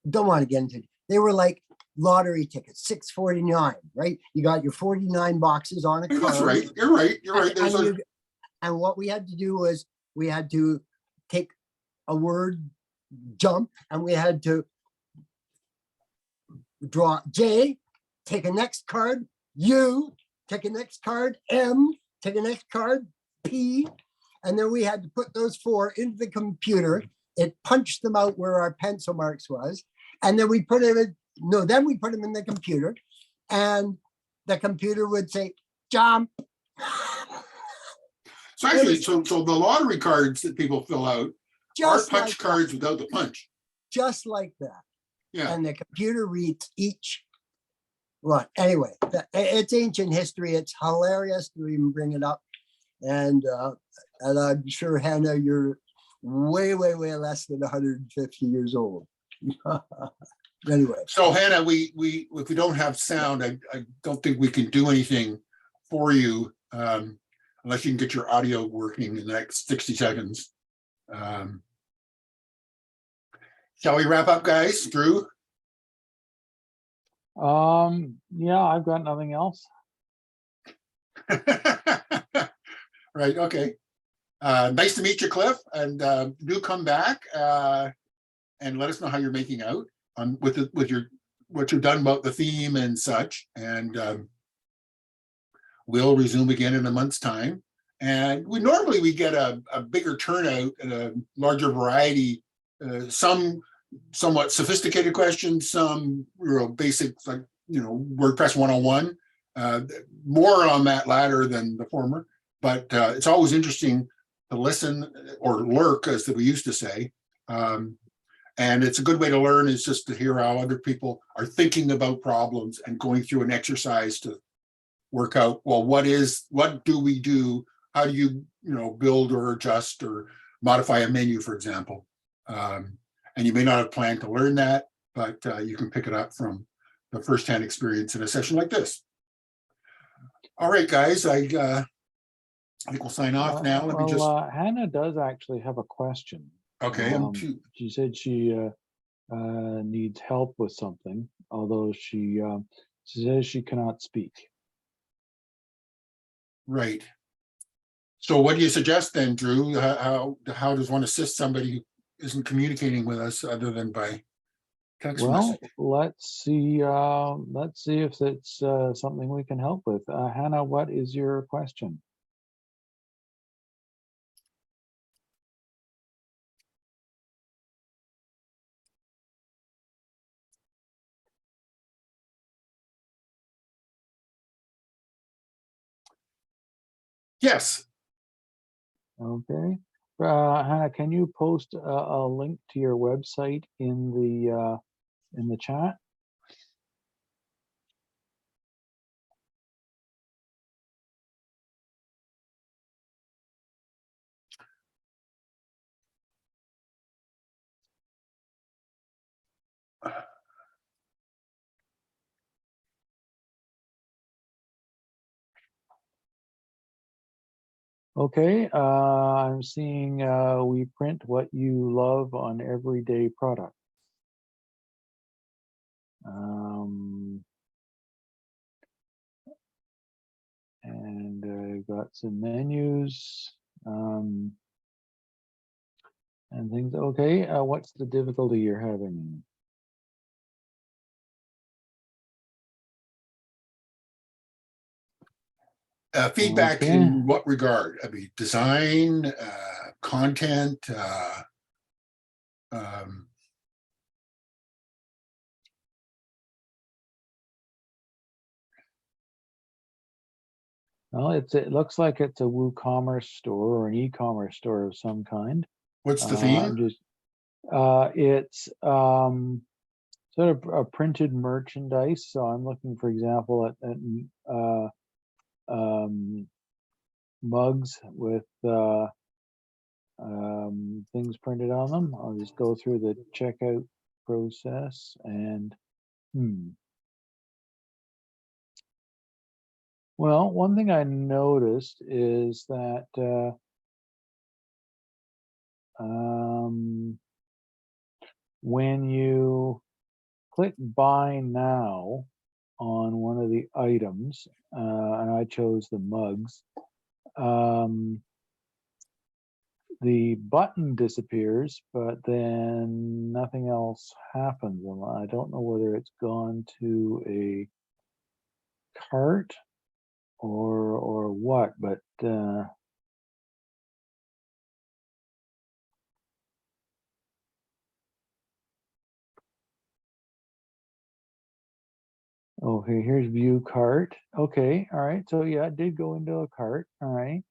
don't want to get into it. They were like lottery tickets, $6.49, right? You got your 49 boxes on a card.
That's right. You're right. You're right. There's
And what we had to do was we had to take a word jump, and we had to draw J, take a next card, U, take a next card, M, take a next card, P, and then we had to put those 4 into the computer. It punched them out where our pencil marks was, and then we put them in, then we put them in the computer, and the computer would say, jump.
So actually, so the lottery cards that people fill out are
Just
punch
like
cards
that.
without the punch.
Just like that.
Yeah.
And the computer reads each one. Anyway, it's ancient history. It's hilarious to even bring it up. And I'm sure, Hannah, you're way, way, way less than 150 years old. Anyway.
So Hannah, we if we don't have sound, I don't think we can do anything for you unless you can get your audio working in the next 60 seconds. Shall we wrap up, guys? Drew?
Yeah, I've got nothing else.
Right, okay. Nice to meet you, Cliff, and do come back and let us know how you're making out. on with what you've done about the theme and such, and we'll resume again in a month's time. And we normally get a bigger turnout and a larger variety, some somewhat sophisticated questions, some real basic, like, WordPress 101, more on that latter than the former. But it's always interesting to listen, or lurk, as we used to say. And it's a good way to learn, is just to hear how other people are thinking about problems and going through an exercise to work out, well, what do we do? How do you, build or adjust or modify a menu, for example? And you may not have planned to learn that, but you can pick it up from the firsthand experience in a session like this. All right, guys, I think we'll sign off now. Let me just.
Hannah does actually have a question.
Okay.
She said she needs help with something, although she says she cannot speak.
Right. So what do you suggest then, Drew? How does one assist somebody who isn't communicating with us other than by text message?
Let's see if it's something we can help with. Hannah, what is your question?
Yes.
Okay. Hannah, can you post a link to your website in the chat? Okay, I'm seeing we print what you love on everyday product. And I've got some menus and things. Okay, what's the difficulty you're having?
Feedback
Okay.
in what regard? I mean, design, content,
Well, it looks like it's a WooCommerce store or an e-commerce store of some kind.
what's the theme?
It's sort of a printed merchandise. So I'm looking, for example, at mugs with things printed on them. I'll just go through the checkout process and well, one thing I noticed is that when you click buy now on one of the items, and I chose the mugs, the button disappears, but then nothing else happens. And I don't know whether it's gone to a cart or what, but okay, here's view cart. Okay, all right. So yeah, it did go into a cart. All right.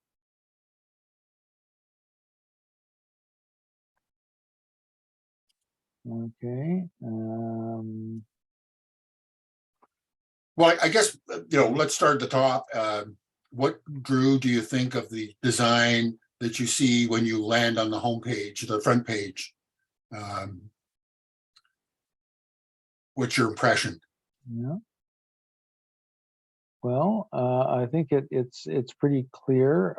Okay.
Well, I guess, let's start at the top. What, Drew, do you think of the design that you see when you land on the homepage, the front page? What's your impression?
Yeah. Well, I think it's pretty clear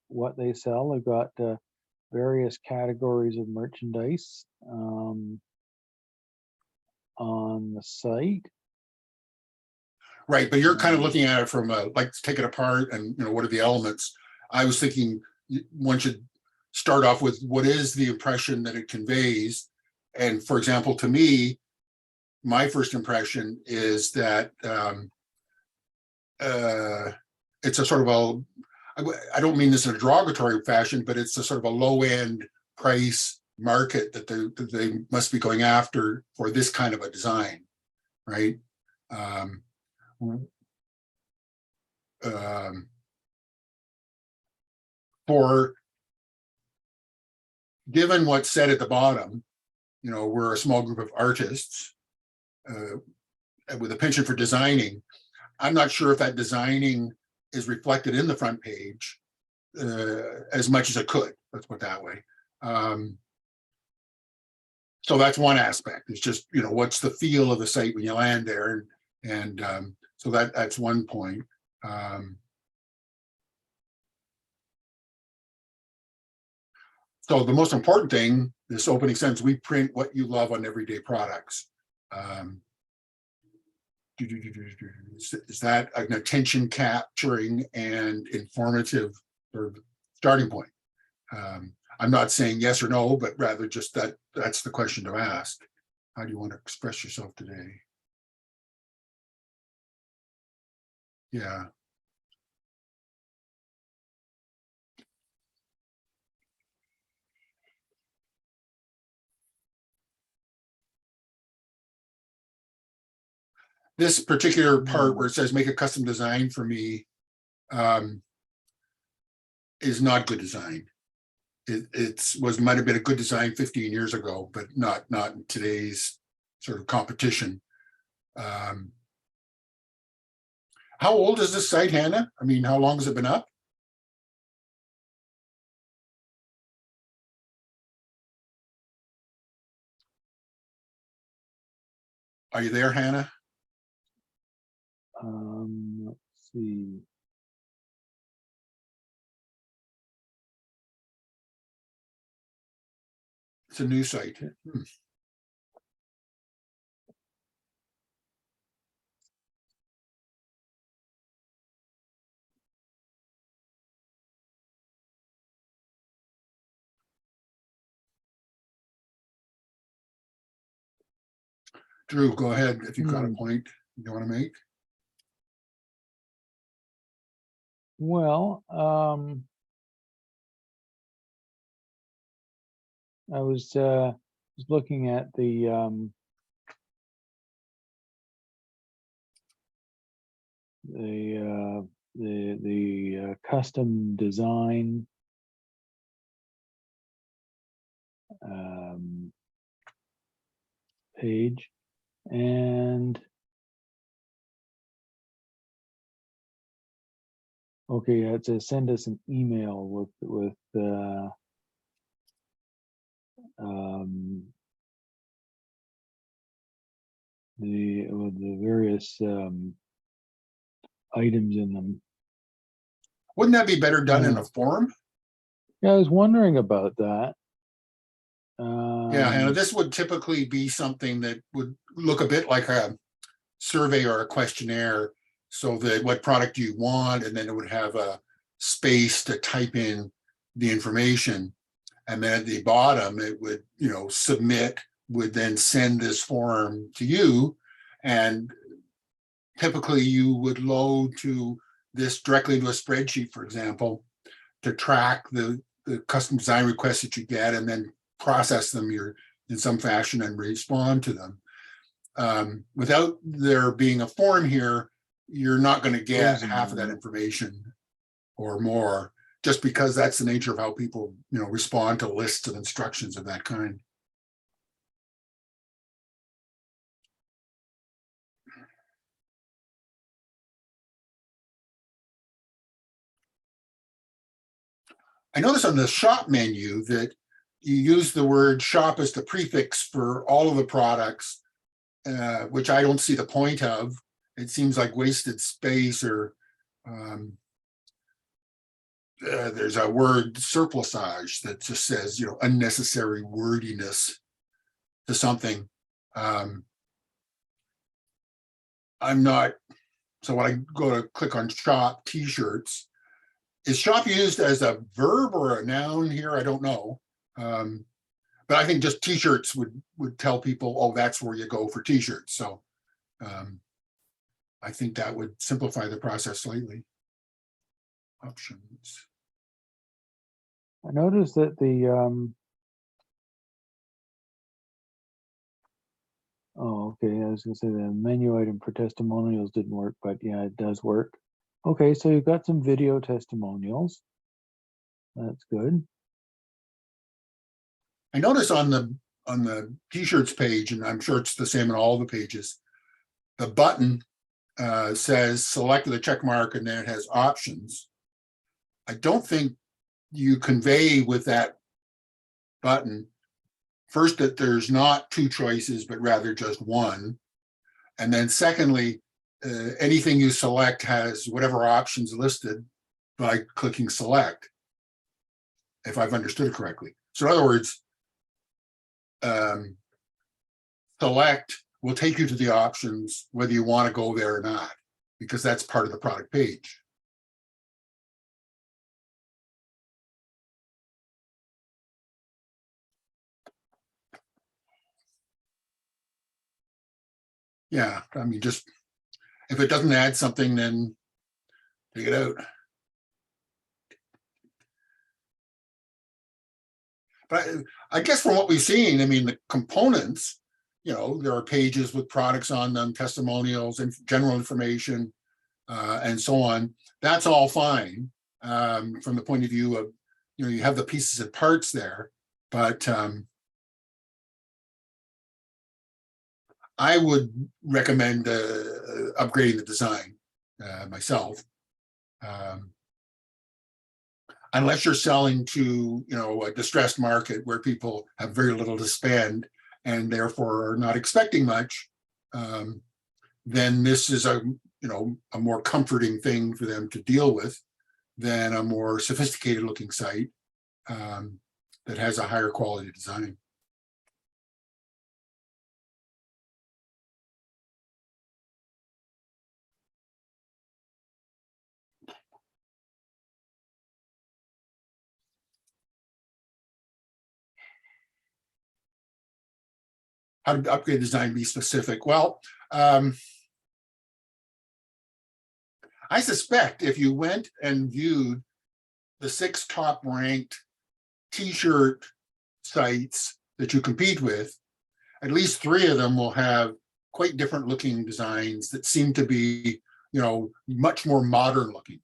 what they sell. They've got various categories of merchandise on the site.
Right, but you're kind of looking at it from let's take it apart and what are the elements? I was thinking one should start off with what is the impression that it conveys, and for example, to me, my first impression is that it's a sort of I don't mean this in a derogatory fashion, but it's a sort of a low end price market that they must be going after for this kind of a design, right? For given what's said at the bottom, you know, we're a small group of artists with a penchant for designing. I'm not sure if that designing is reflected in the front page as much as it could. Let's put it that way. So that's one aspect. It's just, you know, what's the feel of the site when you land there, and so that's one point. So the most important thing, this opening sentence, we print what you love on everyday products. Is that an attention capturing and informative sort of starting point? I'm not saying yes or no, but rather just that's the question to ask. How do you want to express yourself today? Yeah. This particular part where it says make a custom design for me is not good design. It might have been a good design 15 years ago, but not in today's sort of competition. How old is this site, Hannah? I mean, how long has it been up? Are you there, Hannah?
Let's see.
It's a new site. Drew, go ahead if you've got a point you want to make.
Well, I was looking at the custom design page, and okay, it says send us an email with the various items in them.
Wouldn't that be better done in a form?
Yeah, I was wondering about that.
Yeah, Hannah, this would typically be something that would look a bit like a survey or a questionnaire. So that what product do you want, and then it would have a space to type in the information. And then at the bottom, it would, you know, submit, would then send this form to you. And typically you would load to this directly into a spreadsheet, for example, to track the custom design requests that you get, and then process them in some fashion and respond to them. Without there being a form here, you're not going to get half of that information or more, just because that's the nature of how people, you know, respond to lists of instructions of that kind. I notice on the shop menu that you use the word shop as the prefix for all of the products, which I don't see the point of. It seems like wasted space, or there's a word surplusage that just says, you know, unnecessary wordiness to something. I'm not, so when I go to click on shop t-shirts, is shop used as a verb or a noun here? I don't know. But I think just t-shirts would tell people, oh, that's where you go for t-shirts. So I think that would simplify the process slightly. Options.
I noticed that the oh, okay, I was gonna say the menu item for testimonials didn't work, but yeah, it does work. Okay, so you've got some video testimonials. That's good.
I notice on the t-shirts page, and I'm sure it's the same on all the pages, the button says select the check mark and then it has options. I don't think you convey with that button first that there's not two choices, but rather just one. And then secondly, anything you select has whatever options listed by clicking select, if I've understood it correctly. So in other words, select will take you to the options whether you want to go there or not, because that's part of the product page. Yeah, I mean, just if it doesn't add something, then take it out. But I guess from what we've seen, I mean, the components, you know, there are pages with products on them, testimonials and general information, and so on. That's all fine from the point of view of, you know, you have the pieces and parts there, but I would recommend upgrading the design myself. Unless you're selling to, you know, a distressed market where people have very little to spend and therefore are not expecting much, then this is a, you know, a more comforting thing for them to deal with than a more sophisticated looking site that has a higher quality design. How to upgrade design, be specific? Well, I suspect if you went and viewed the 6 top ranked t-shirt sites that you compete with, at least 3 of them will have quite different looking designs that seem to be, you know, much more modern looking.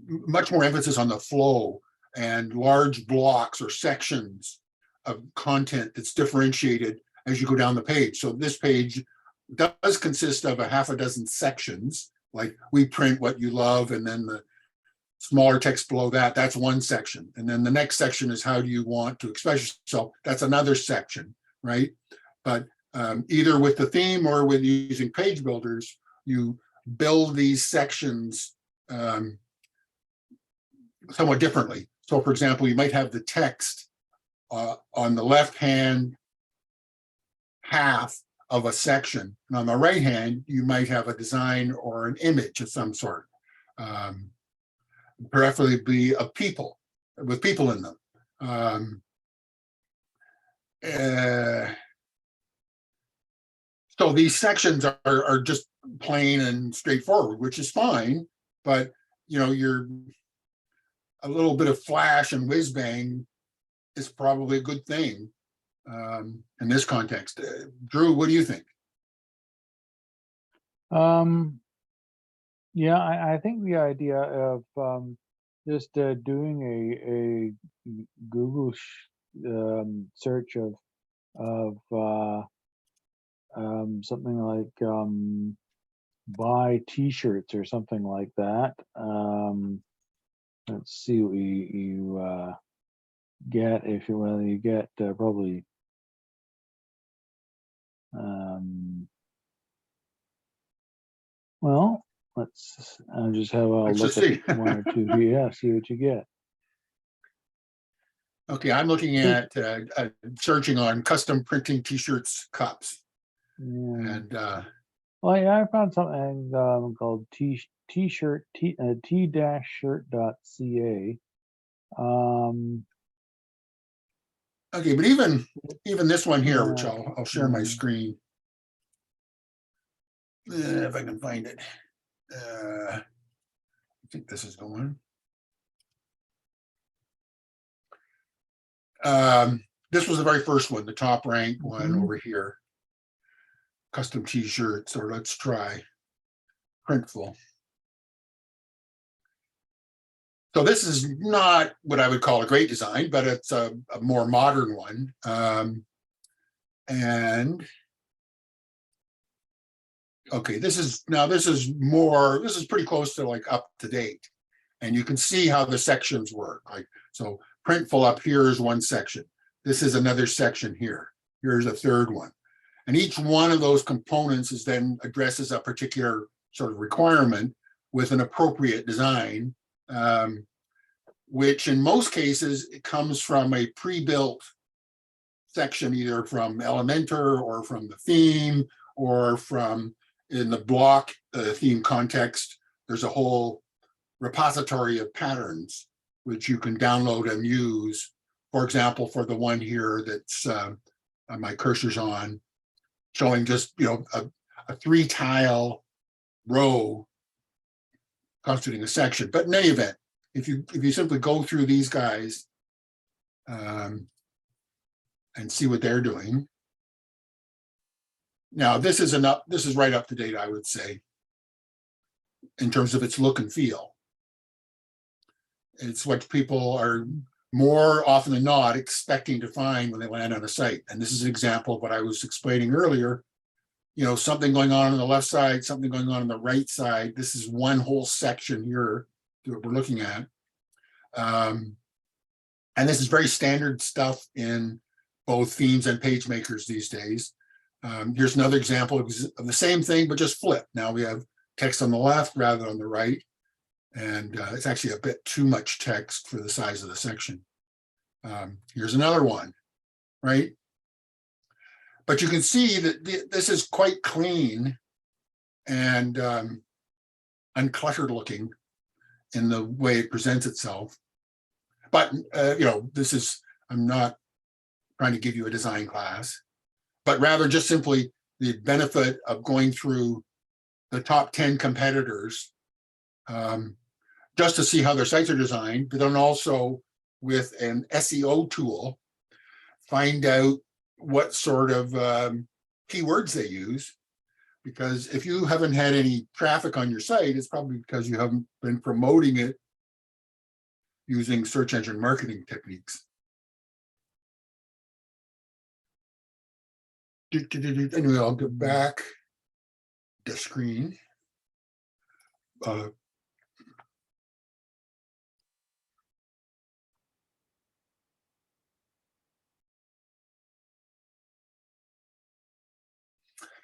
Much more emphasis on the flow and large blocks or sections of content that's differentiated as you go down the page. So this page does consist of a half a dozen sections, like we print what you love, and then the smaller text below that, that's one section. And then the next section is how do you want to express yourself? That's another section, right? But either with the theme or with using page builders, you build these sections somewhat differently. So for example, you might have the text on the left-hand half of a section, and on the right hand, you might have a design or an image of some sort. Preferably be of people, with people in them. So these sections are just plain and straightforward, which is fine, but you know, you're a little bit of flash and whiz bang is probably a good thing in this context. Drew, what do you think?
Yeah, I think the idea of just doing a Google search of something like buy t-shirts or something like that. Let's see what you get if you, well, you get probably well, let's just have a
Let's
look
just
at 1 or 2. Yeah, see what you get.
Okay, I'm looking at searching on custom printing t-shirts cups.
Yeah.
And
Well, yeah, I found something called t-shirt t-shirt.ca.
Okay, but even this one here, which
Yeah.
I'll share my
Mhm.
screen. If I can find it. I think this is the one. This was the very first one, the top ranked one
Mhm.
over here. Custom t-shirts, or let's try Printful. So this is not what I would call a great design, but it's a more modern one. And okay, this is pretty close to like up to date. And you can see how the sections work. Like, so Printful up here is one section. This is another section here. Here's a third one. And each one of those components is then addresses a particular sort of requirement with an appropriate design, which in most cases, it comes from a pre-built section, either from Elementor or from the theme or from in the block theme context. There's a whole repository of patterns which you can download and use. For example, for the one here that's my cursor's on, showing just a 3-tile row constituting a section. But in any event, if you simply go through these guys and see what they're doing. Now this is right up to date, I would say, in terms of its look and feel. It's what people are more often than not expecting to find when they land on a site. And this is an example of what I was explaining earlier. Something going on the left side, something going on the right side. This is one whole section here that we're looking at. And this is very standard stuff in both themes and page makers these days. Here's another example of the same thing, but just flip. Now we have text on the left rather than on the right. And it's actually a bit too much text for the size of the section. Here's another one, right? But you can see that this is quite clean and uncluttered looking in the way it presents itself. But, I'm not trying to give you a design class, but rather just simply the benefit of going through the top 10 competitors just to see how their sites are designed, but then also with an SEO tool, find out what sort of keywords they use. Because if you haven't had any traffic on your site, it's probably because you haven't been promoting it using search engine marketing techniques. Anyway, I'll go back to screen.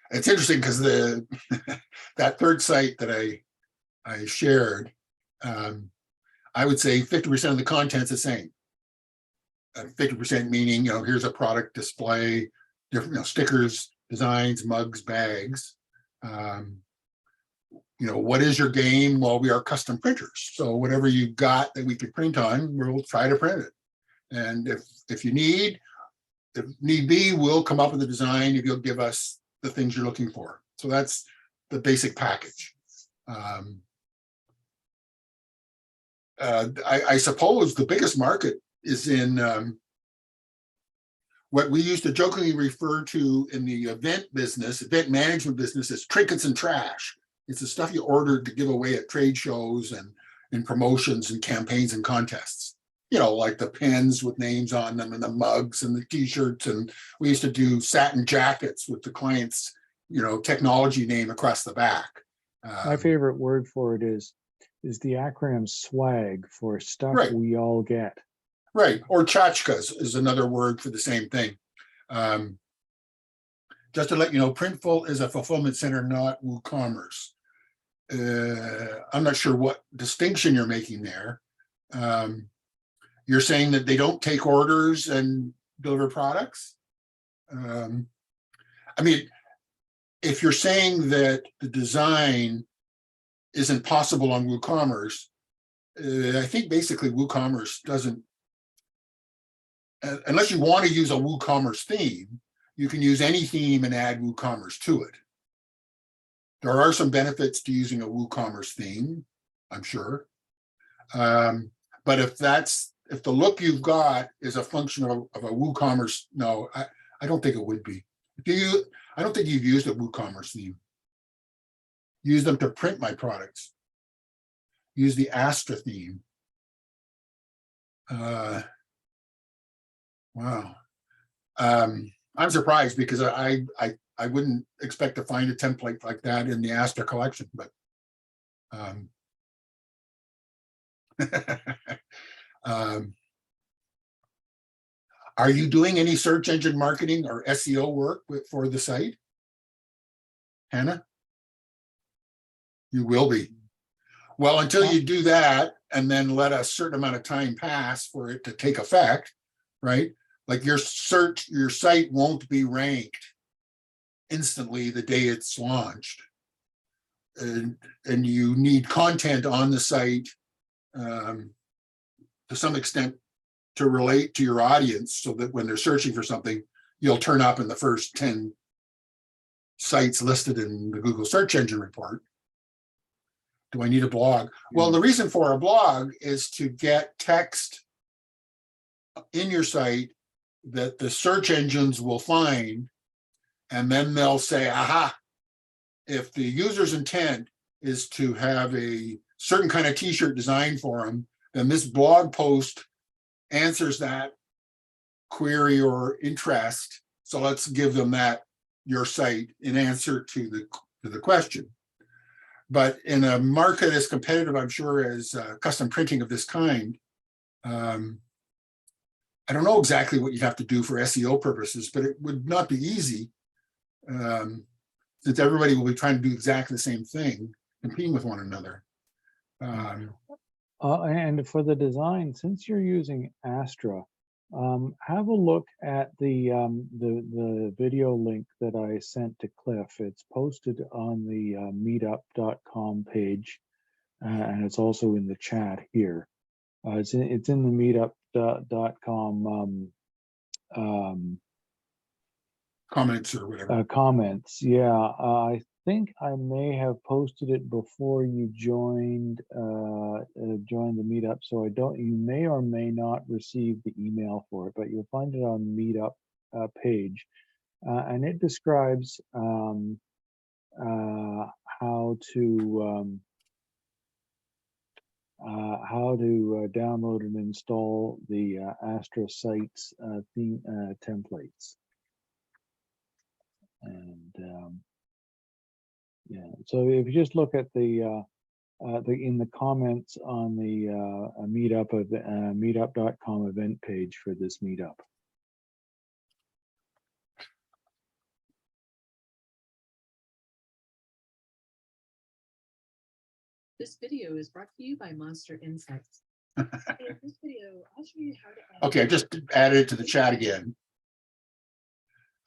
It's interesting because that third site that I shared, I would say 50% of the content's the same. 50% meaning, here's a product display, different, stickers, designs, mugs, bags. What is your game? Well, we are custom printers. So whatever you got that we could print on, we'll try to print it. And if need be, we'll come up with a design if you'll give us the things you're looking for. So that's the basic package. I suppose the biggest market is in what we used to jokingly refer to in the event management business as trinkets and trash. It's the stuff you ordered to give away at trade shows and in promotions and campaigns and contests. Like the pens with names on them and the mugs and the t-shirts. And we used to do satin jackets with the client's, technology name across the back.
My favorite word for it is the acronym SWAG, for stuff
Right.
we all get.
Right, or tchotchkes is another word for the same thing. Just to let you know, Printful is a fulfillment center, not WooCommerce. I'm not sure what distinction you're making there. You're saying that they don't take orders and deliver products? If you're saying that the design isn't possible on WooCommerce, I think basically WooCommerce doesn't unless you want to use a WooCommerce theme, you can use any theme and add WooCommerce to it. There are some benefits to using a WooCommerce theme, I'm sure. But if the look you've got is a function of a WooCommerce, no, I don't think it would be. I don't think you've used a WooCommerce theme. Use them to print my products. Use the Astra theme. Wow. I'm surprised because I wouldn't expect to find a template like that in the Astra collection, but are you doing any search engine marketing or SEO work for the site, Hannah? You will be. Well, until you do that, and then let a certain amount of time pass for it to take effect, right? Like your site won't be ranked instantly the day it's launched. And you need content on the site to some extent to relate to your audience so that when they're searching for something, you'll turn up in the first 10 sites listed in the Google search engine report. Do I need a blog? Well, the reason for a blog is to get text in your site that the search engines will find, and then they'll say, aha, if the user's intent is to have a certain kind of t-shirt designed for them, then this blog post answers that query or interest. So let's give them that, your site, in answer to the question. But in a market as competitive, I'm sure, as custom printing of this kind, I don't know exactly what you'd have to do for SEO purposes, but it would not be easy, since everybody will be trying to do exactly the same thing, competing with one another.
And for the design, since you're using Astra, have a look at the video link that I sent to Cliff. It's posted on the meetup.com page, and it's also in the chat here. It's in the meetup.com
Comments or whatever.
Comments. Yeah, I think I may have posted it before you joined the meetup, so you may or may not receive the email for it, but you'll find it on the meetup page, and it describes how to download and install the Astra Sites theme templates. And yeah, so if you just look at in the comments on the meetup of meetup.com event page for this meetup.
This video is brought to you by Monster Insights. In this video, I'll show you how to add.
Okay, I just added it to the chat again.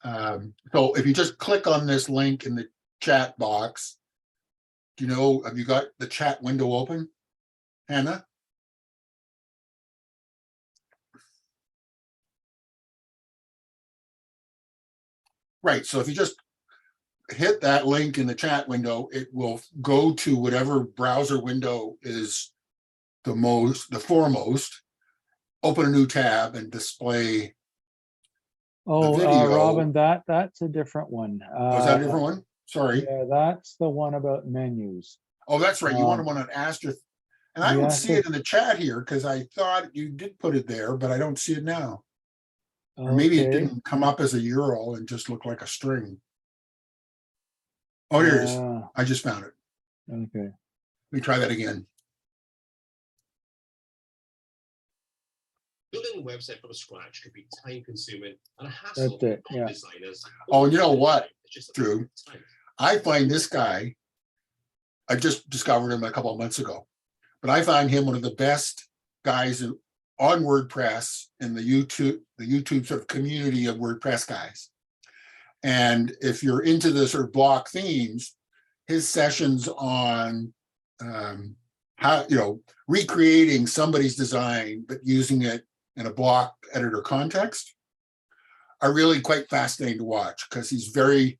So if you just click on this link in the chat box, do you know, have you got the chat window open, Hannah? Right, so if you just hit that link in the chat window, it will go to whatever browser window is the foremost, open a new tab and display.
Oh,
video.
Robin, that's a different one.
Was that a different one? Sorry.
Yeah, that's the one about menus.
Oh, that's right. You wanted one on Astra. And I don't see it in the chat here because I thought you did put it there, but I don't see it now. Or maybe it didn't come up as a URL and just look like a string. Oh, here it is. I just found it.
Okay.
Let me try that again.
Building a website from scratch could be time-consuming and a hassle
That's it,
for
yeah.
designers.
Oh, and you know what,
It's just
Drew?
time.
I find this guy, I just discovered him a couple of months ago, but I find him one of the best guys on WordPress in the YouTube sort of community of WordPress guys. And if you're into the sort of block themes, his sessions on how, recreating somebody's design, but using it and a block editor context are really quite fascinating to watch because he's very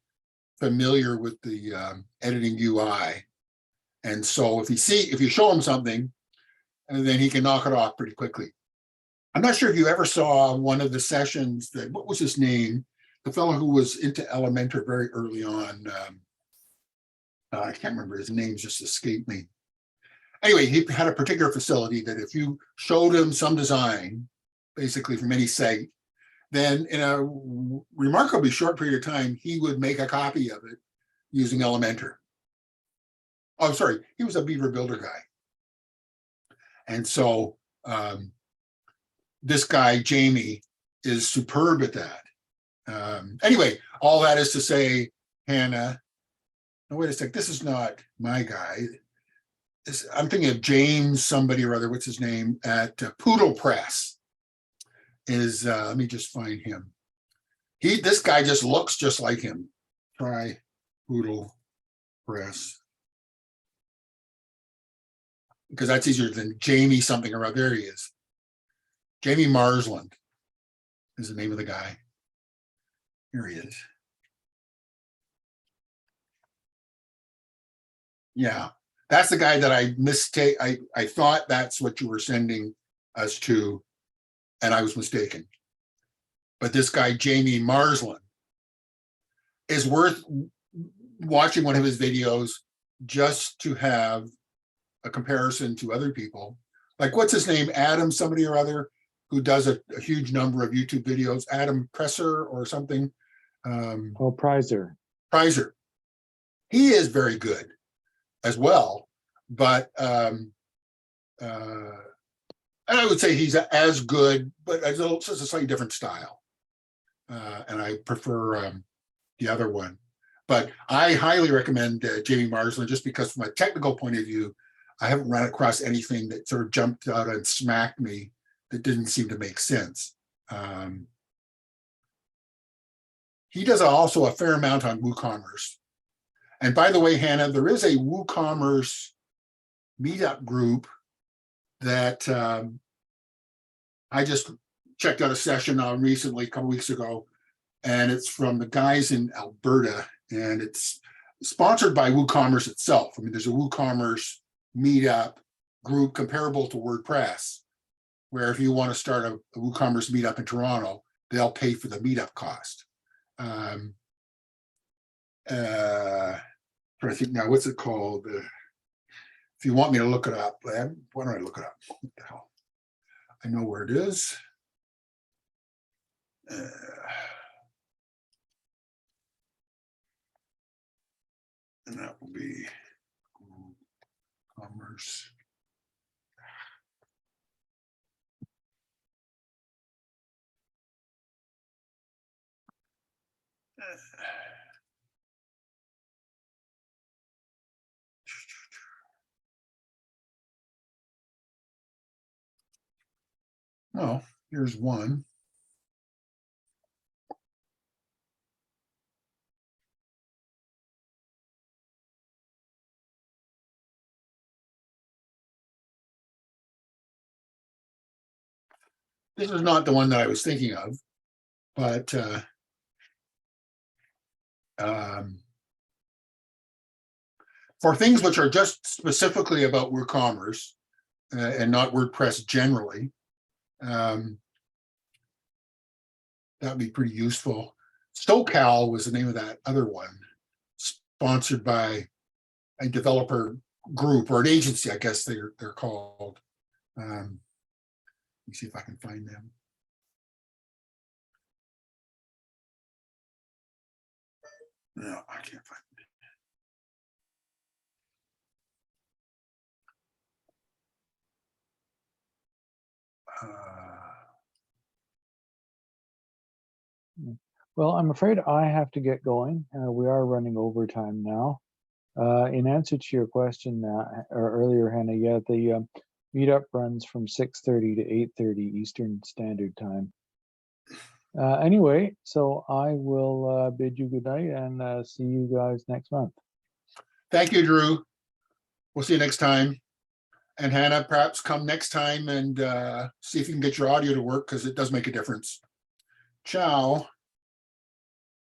familiar with the editing UI. And so if you show him something, and then he can knock it off pretty quickly. I'm not sure if you ever saw one of the sessions that, what was his name? The fellow who was into Elementor very early on. I can't remember, his name just escaped me. Anyway, he had a particular facility that if you showed him some design, basically from any site, then in a remarkably short period of time, he would make a copy of it using Elementor. Oh, sorry, he was a Beaver Builder guy. And so this guy, Jamie, is superb at that. Anyway, all that is to say, Hana, no, wait a sec, this is not my guy. I'm thinking of James somebody or other, what's his name, at Poodle Press. Let me just find him. This guy just looks just like him. Try Poodle Press. Because that's easier than Jamie something or other. There he is. Jamie Marsland is the name of the guy. Here he is. Yeah, that's the guy that I thought that's what you were sending us to, and I was mistaken. But this guy, Jamie Marsland, is worth watching one of his videos just to have a comparison to other people. Like, what's his name? Adam somebody or other, who does a huge number of YouTube videos. Adam Presser or something.
Prizer.
Prizer. He is very good as well. But and I would say he's as good, but it's a slightly different style. And I prefer the other one. But I highly recommend Jamie Marsland, just because from a technical point of view, I haven't run across anything that sort of jumped out and smacked me that didn't seem to make sense. He does also a fair amount on WooCommerce. And by the way, Hana, there is a WooCommerce meetup group that I just checked out a session on recently, a couple weeks ago, and it's from the guys in Alberta, and it's sponsored by WooCommerce itself. I mean, there's a WooCommerce meetup group comparable to WordPress, where if you want to start a WooCommerce meetup in Toronto, they'll pay for the meetup cost. Trying to think now, what's it called? If you want me to look it up, why don't I look it up? What the hell? I know where it is. And that will be WooCommerce. Oh, here's one. This is not the one that I was thinking of, but for things which are just specifically about WooCommerce and not WordPress generally, that would be pretty useful. SoCal was the name of that other one, sponsored by a developer group or an agency, I guess they're called. Let me see if I can find them. No, I can't find it.
Well, I'm afraid I have to get going. We are running overtime now. In answer to your question or earlier, Hannah, yeah, the meetup runs from 6:30 to 8:30 Eastern Standard Time. Anyway, so I will bid you good night and see you guys next month.
Thank you, Drew. We'll see you next time. And Hannah, perhaps come next time and see if you can get your audio to work, because it does make a difference. Ciao.